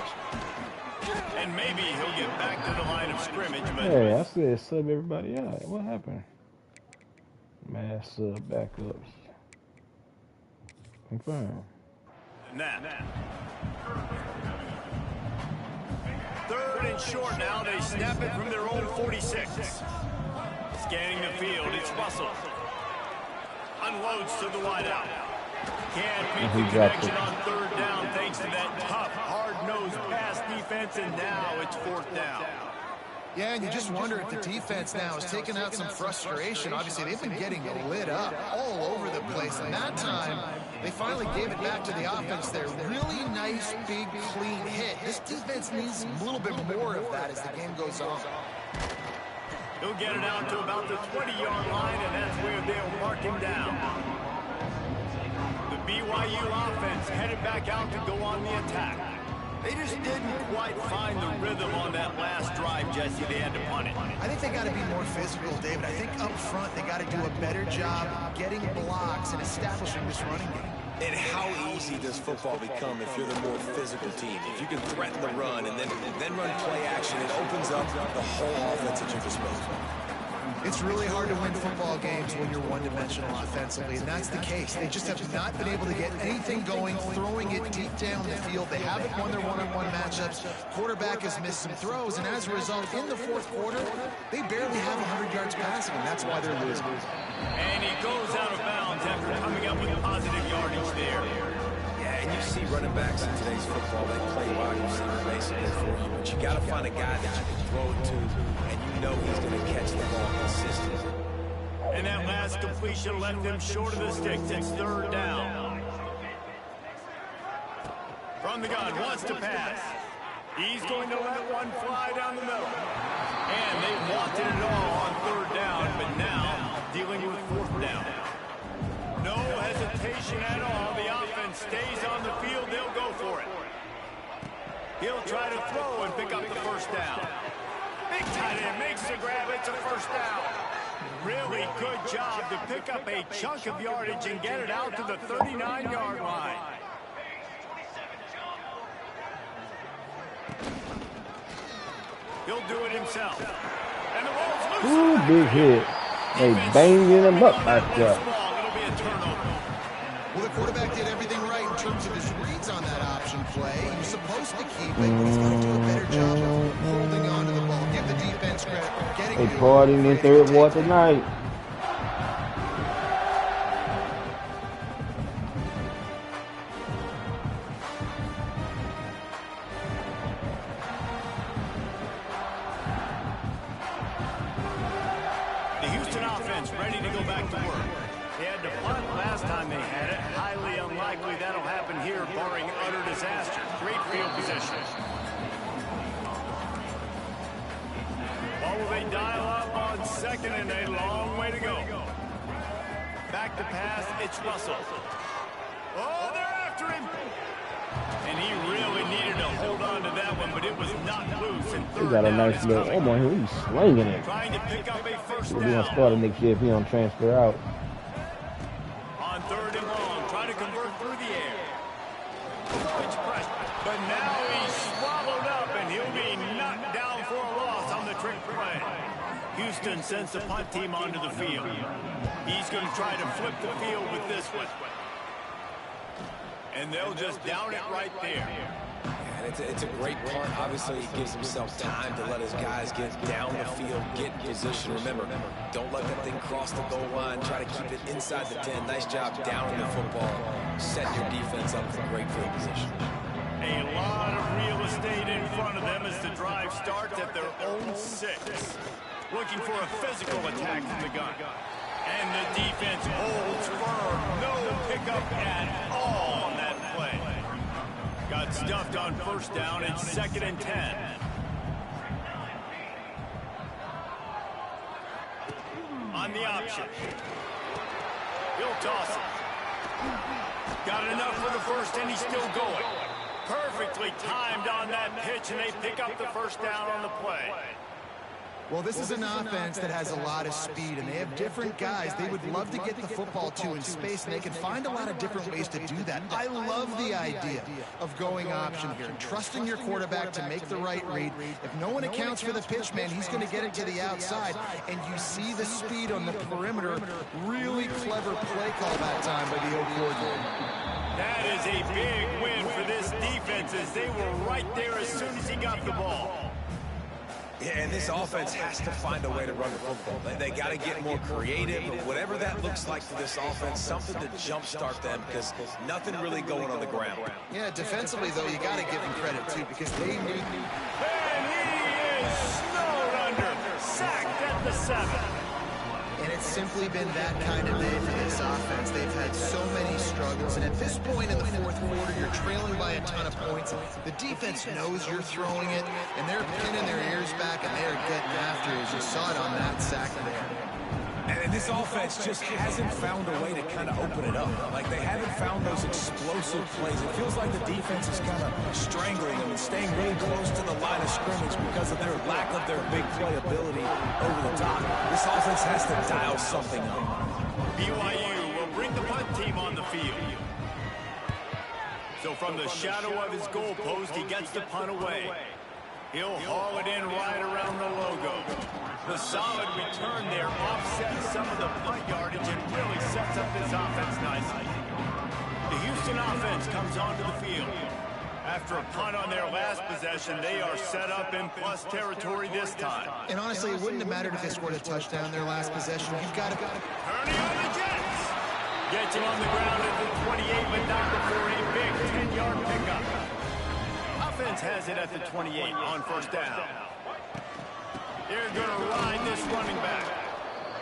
[SPEAKER 1] And maybe he'll get back to the line of scrimmage. But
[SPEAKER 4] hey, I said sub everybody out. What happened? Mass sub backups. Confirm.
[SPEAKER 1] Now. Third and short now. They snap it from their own 46. Scanning the field. It's Russell. Unloads to the wideout. Can't make the connection on third down thanks to that tough, hard-nosed pass defense, and now it's fourth down.
[SPEAKER 2] Yeah, and you just wonder if the defense now is taking out some frustration. Obviously, they've been getting lit up all over the place. And that time, they finally gave it back to the offense there. Really nice, big, clean hit. This defense needs a little bit more of that as the game goes on.
[SPEAKER 1] He'll get it out to about the 20-yard line, and that's where they'll mark him down. The BYU offense headed back out to go on the attack. They just didn't quite find the rhythm on that last drive, Jesse. They had to punt it.
[SPEAKER 2] I think they got to be more physical, David. I think up front they got to do a better job getting blocks and establishing this running game.
[SPEAKER 3] And how easy does football become if you're the more physical team? If you can threaten the run and then run play action, it opens up the whole offense at your disposal.
[SPEAKER 2] It's really hard to win football games when you're one-dimensional offensively, and that's the case. They just have not been able to get anything going, throwing it deep down the field. They haven't won their one-on-one matchups. Quarterback has missed some throws, and as a result, in the fourth quarter, they barely have 100 yards passing, and that's why they're losing.
[SPEAKER 1] And he goes out of bounds after coming up with positive yardage there.
[SPEAKER 3] Yeah, and you see running backs in today's football, they play wide receiver basically for you, but you got to find a guy that you can throw it to, and you know he's going to catch the ball consistently.
[SPEAKER 1] And that last completion left him short of the sticks. It's third down. From the gun, wants to pass. He's going to let one fly down the middle. And they wanted it all on third down, but now dealing with fourth down. No hesitation at all. The offense stays on the field. They'll go for it. He'll try to throw and pick up the first down. Big tight end makes the grab. It's a first down. Really good job to pick up a chunk of yardage and get it out to the 39-yard line. He'll do it himself. And the ball's loose.
[SPEAKER 4] Ooh, big hit. They banging him up back there.
[SPEAKER 1] It'll be a turnover.
[SPEAKER 2] Well, the quarterback did everything right in terms of his reads on that option play. He was supposed to keep it, but he's got to do a better job of holding on to the ball. Give the defense credit for getting it.
[SPEAKER 4] They partying in third ward tonight.
[SPEAKER 1] The Houston offense ready to go back to work. They had to punt last time they had it. Highly unlikely that'll happen here, barring utter disaster. Great field position. What will they dial up on second, and a long way to go. Back to pass, it's Russell. Oh, they're after him. And he really needed to hold on to that one, but it was not loose. And
[SPEAKER 4] He got a nice little, oh my, he's slinging it.
[SPEAKER 1] Trying to pick up a first
[SPEAKER 4] He'll
[SPEAKER 1] down.
[SPEAKER 4] be on starter next year if he don't transfer out.
[SPEAKER 1] On third and long, trying to convert through the air. Switch press, but now he's swallowed up, and he'll be knocked down for a loss on the trick play. Houston sends the punt team onto the field. He's going to try to flip the field with this one. And they'll just down it right there.
[SPEAKER 3] And it's a great punt. Obviously, he gives himself time to let his guys get down the field, get in position. Remember, don't let that thing cross the goal line. Try to keep it inside the 10. Nice job down in the football. Set your defense up for great field position.
[SPEAKER 1] A lot of real estate in front of them as the drive starts at their own 6. Looking for a physical attack from the gun. And the defense holds firm. No pickup at all on that play. Got stuffed on first down. It's 2nd and 10. On the option. He'll toss it. Got enough for the first, and he's still going. Perfectly timed on that pitch, and they pick up the first down on the play.
[SPEAKER 2] Well, this is an offense that has a lot of speed, and they have different guys they would love to get the football to in space, and they can find a lot of different ways to do that. I love the idea of going option here and trusting your quarterback to make the right read. If no one accounts for the pitch, man, he's going to get it to the outside, and you see the speed on the perimeter. Really clever play call that time by the O coordinator.
[SPEAKER 1] That is a big win for this defense as they were right there as soon as he got the ball.
[SPEAKER 3] Yeah, and this offense has to find a way to run the football. They got to get more creative, but whatever that looks like for this offense, something to jumpstart them because nothing really going on the ground.
[SPEAKER 2] Yeah, defensively, though, you got to give them credit, too, because they knew.
[SPEAKER 1] And he is snowed under. 7.
[SPEAKER 2] And it's simply been that kind of day for this offense. They've had so many struggles, and at this point in the fourth quarter, you're trailing by a ton of points. The defense knows you're throwing it, and they're pinning their ears back, and they're getting after it, as you saw it on that sack there.
[SPEAKER 3] And this offense just hasn't found a way to kind of open it up. Like, they haven't found those explosive plays. It feels like the defense is kind of strangling them and staying really close to the line of scrimmage because of their lack of their big play ability over the top. This offense has to dial something up.
[SPEAKER 1] BYU will bring the punt team on the field. So from the shadow of his goal post, he gets the punt away. He'll haul it in right around the logo. The solid return there offsets some of the punt yardage and really sets up this offense nicely. The Houston offense comes onto the field. After a punt on their last possession, they are set up in plus territory this time.
[SPEAKER 2] And honestly, it wouldn't have mattered if they scored a touchdown their last possession. You've got to...
[SPEAKER 1] Turning on the Jets. Gets him on the ground at the 28, but not before a big 10-yard pickup. Offense has it at the 28 on first down. They're going to ride this running back.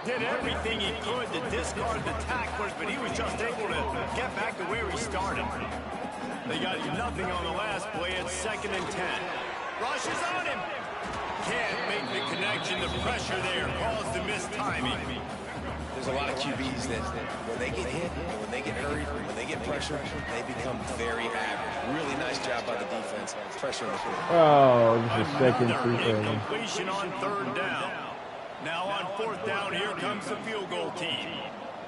[SPEAKER 1] Did everything he could to discard the tacklers, but he was just able to get back to where he started. They got nothing on the last play. It's 2nd and 10. Rush is on him. Can't make the connection. The pressure there caused the missed timing.
[SPEAKER 3] There's a lot of QBs that when they get hit, and when they get hurried, when they get pressure, they become very average. Really nice job by the defense. Pressure on the field.
[SPEAKER 4] Oh, this is second
[SPEAKER 1] incompletion on 3rd down. Now on 4th down, here comes the field goal team.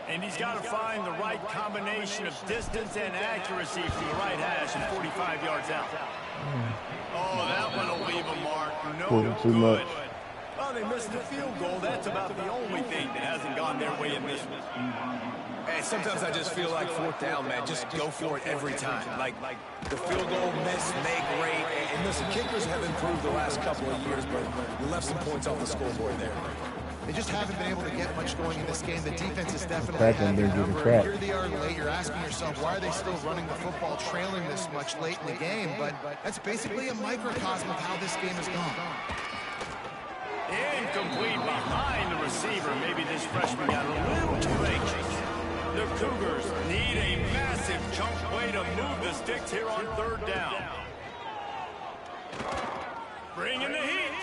[SPEAKER 1] And he's got to find the right combination of distance and accuracy from the right hash and 45 yards out. Oh, that one will leave a mark. No good. Well, they missed the field goal. That's about the only thing that hasn't gone their way in this one.
[SPEAKER 3] And sometimes I just feel like 4th down, man, just go for it every time. Like the field goal miss, make great. And listen, kickers have improved the last couple of years, but you left some points off the scoreboard there.
[SPEAKER 2] They just haven't been able to get much going in this game. The defense is definitely had their number. Here they are late. You're asking yourself, why are they still running the football, trailing this much late in the game? But that's basically a microcosm of how this game has gone.
[SPEAKER 1] Incomplete behind the receiver. Maybe this freshman got a little too anxious. The Cougars need a massive chunk play to move the sticks here on 3rd down. Bring in the heat.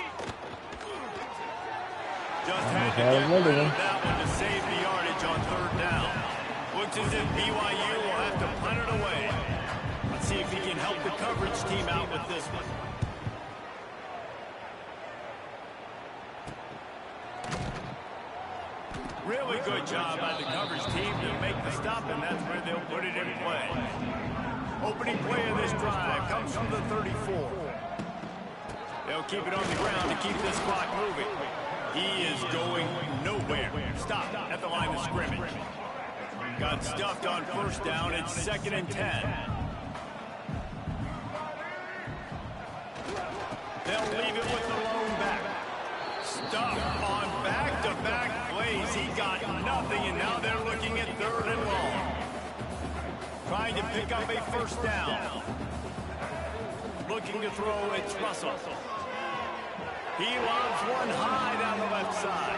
[SPEAKER 1] Just had to get rid of that one to save the yardage on 3rd down. Looks as if BYU will have to punt it away. Let's see if he can help the coverage team out with this one. Really good job by the coverage team to make the stop, and that's where they'll put it in play. Opening play of this drive comes from the 34. They'll keep it on the ground to keep this clock moving. He is going nowhere. Stop at the line of scrimmage. Got stuffed on 1st down. It's 2nd and 10. They'll leave it with the lone back. Stuffed on back-to-back plays. He got nothing, and now they're looking at 3rd and long. Trying to pick up a 1st down. Looking to throw, it's Russell. He loves one high down the left side.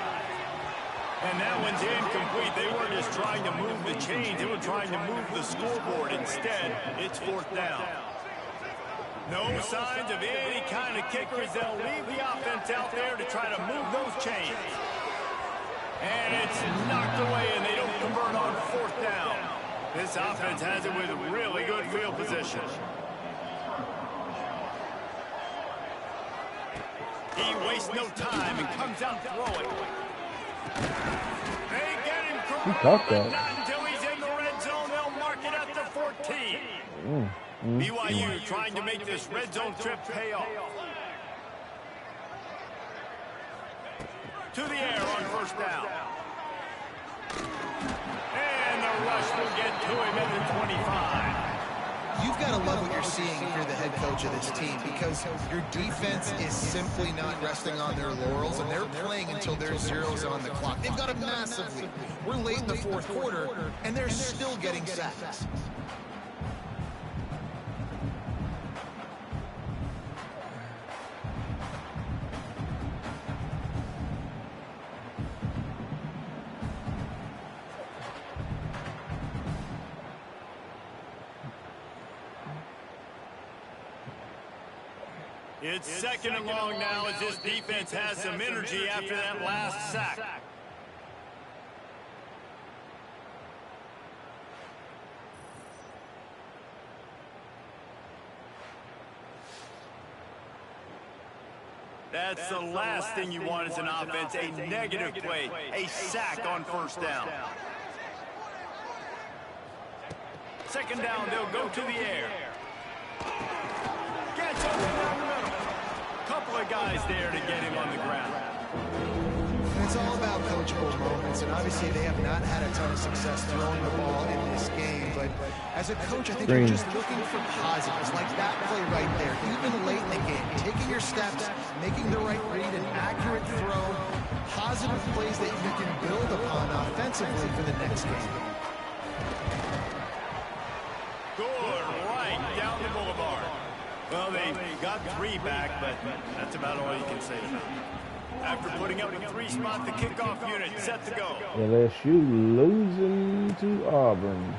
[SPEAKER 1] And that one's incomplete. They weren't just trying to move the chains. They were trying to move the scoreboard. Instead, it's 4th down. No signs of any kind of kickers. They'll leave the offense out there to try to move those chains. And it's knocked away, and they don't convert on 4th down. This offense has it with really good field position. He wastes no time and comes out throwing. They get him correct, but not until he's in the red zone. They'll mark it at the 14. BYU trying to make this red zone trip pay off. To the air on 1st down. And the rush will get to him at the 25.
[SPEAKER 2] You've got to love what you're seeing if you're the head coach of this team, because your defense is simply not resting on their laurels, and they're playing until there's zeros on the clock. They've got a massive lead. We're late in the 4th quarter, and they're still getting sacks.
[SPEAKER 1] It's second and long now as this defense has some energy after that last sack. That's the last thing you want as an offense, a negative play, a sack on first down. Second down, they'll go to the air. Gets open down the middle. Couple of guys there to get him on the ground.
[SPEAKER 2] And it's all about coachable moments, and obviously they have not had a ton of success throwing the ball in this game, but as a coach, I think you're just looking for positives, like that play right there, even late in the game, taking your steps, making the right read, an accurate throw, positive plays that you can build upon offensively for the next game.
[SPEAKER 1] Good, right down the boulevard. Well, they got 3 back, but that's about all you can say about it. After putting up a 3-spot, the kickoff unit set to go.
[SPEAKER 4] LSU losing to Auburn.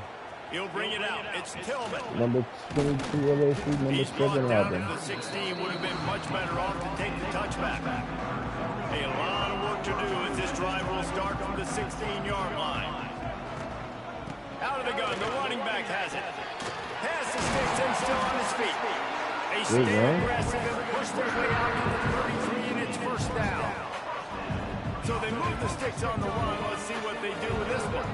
[SPEAKER 1] He'll bring it out. It's Tillman.
[SPEAKER 4] Number 22 LSU, number 7 Auburn.
[SPEAKER 1] The 16 would have been much better off to take the touchback. A lot of work to do as this drive will start from the 16-yard line. Out of the gun, the running back has it. Pass the sticks and still on his feet. They stay aggressive and push their way out to the 33, and it's first down. So they move the sticks on the run. Let's see what they do with this one.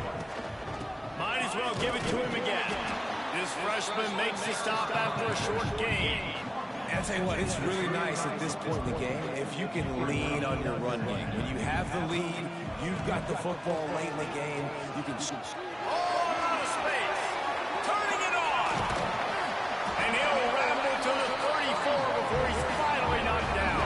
[SPEAKER 1] Might as well give it to him again. This freshman makes the stop after a short gain.
[SPEAKER 3] And I'll tell you what, it's really nice at this point in the game if you can lean on your run game. When you have the lead, you've got the football late in the game, you can shoot.
[SPEAKER 1] Out of space. Turning it on. And he'll ramble to the 34 before he's finally knocked down.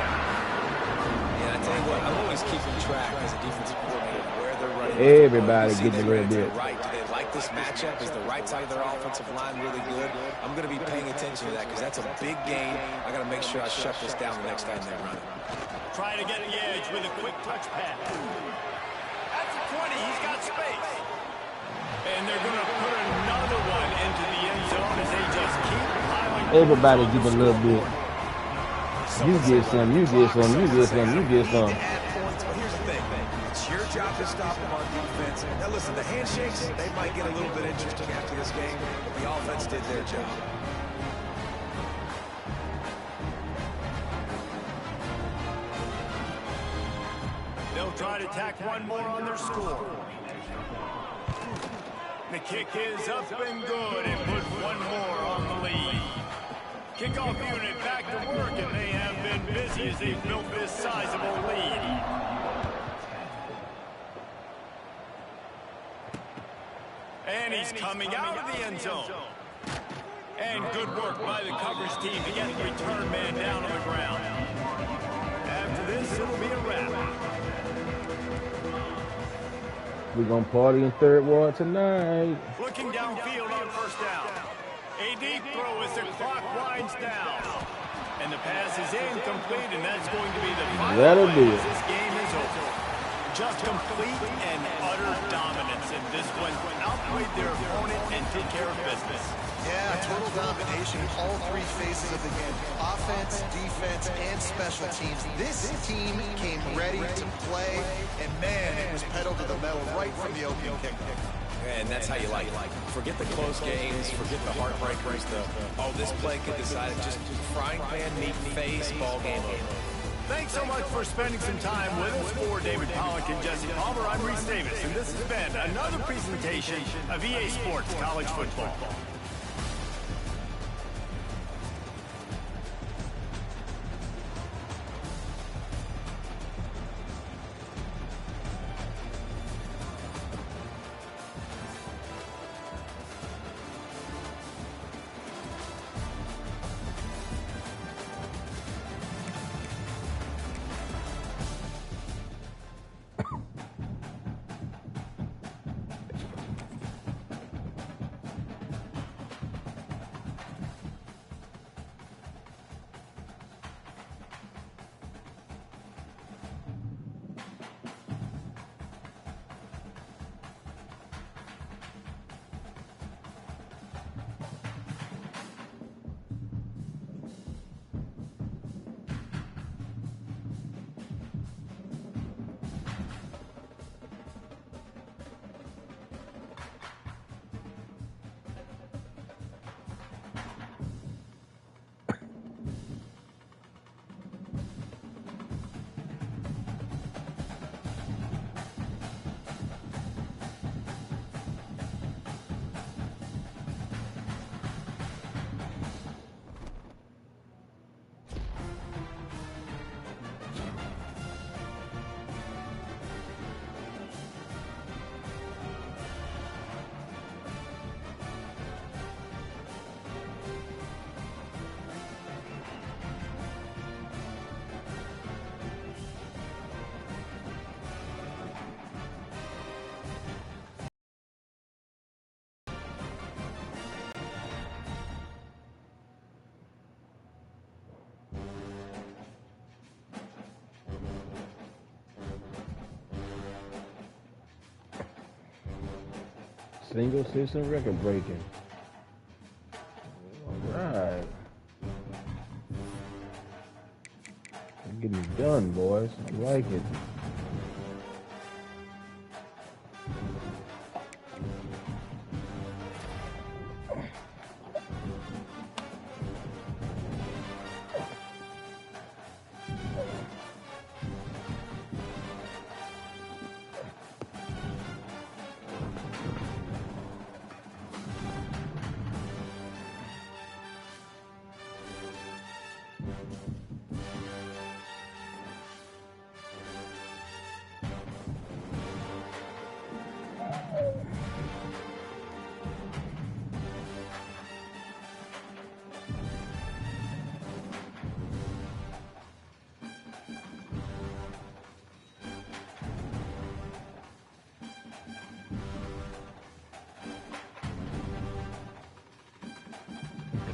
[SPEAKER 3] And I tell you what, I'm always keeping track as a defensive coordinator where they're running.
[SPEAKER 4] Everybody getting a little bit.
[SPEAKER 3] Right. Do they like this matchup? Is the right side of their offensive line really good? I'm going to be paying attention to that because that's a big gain. I got to make sure I shut this down the next time they run it.
[SPEAKER 1] Trying to get the edge with a quick touch pass. At the 20, he's got space. And they're going to put another one into the end zone as they just keep piling.
[SPEAKER 4] Everybody give a little bit. You get some, you get some, you get some, you get some.
[SPEAKER 3] But here's the thing. It's your job to stop them on defense. Now listen, the handshakes, they might get a little bit interesting after this game, but the offense did their job.
[SPEAKER 1] They'll try to tack one more on their score. The kick is up and good and put one more on the lead. Kickoff unit back to work, and they have been busy as they've built this sizable lead. And he's coming out of the end zone. And good work by the coverage team to get the return man down on the ground. After this, it'll be a wrap.
[SPEAKER 4] We're going to party in Third Ward tonight.
[SPEAKER 1] Looking downfield on first down. A deep throw as the clock winds down. And the pass is incomplete, and that's going to be the final
[SPEAKER 4] That'll
[SPEAKER 1] play
[SPEAKER 4] do it.
[SPEAKER 1] as this game is over. Just complete and utter dominance in this one. Outplayed their opponent and took care of business.
[SPEAKER 2] Yeah, total domination in all 3 phases of the game. Offense, defense, and special teams. This team came ready to play, and man, it was pedal to the metal right from the opening kick.
[SPEAKER 3] And that's how you like it. Forget the close games, forget the heartbreakers, this play could decide it. Just frying pan, meat, face, ball game over.
[SPEAKER 1] Thanks so much for spending some time with us. For David Pollack and Jesse Palmer, I'm Reese Davis, and this has been another presentation of EA Sports College Football.
[SPEAKER 4] Single season record breaking. All right. Getting it done, boys. I like it.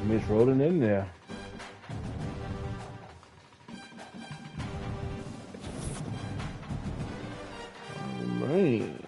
[SPEAKER 4] Miss rolling in there. Oh, man.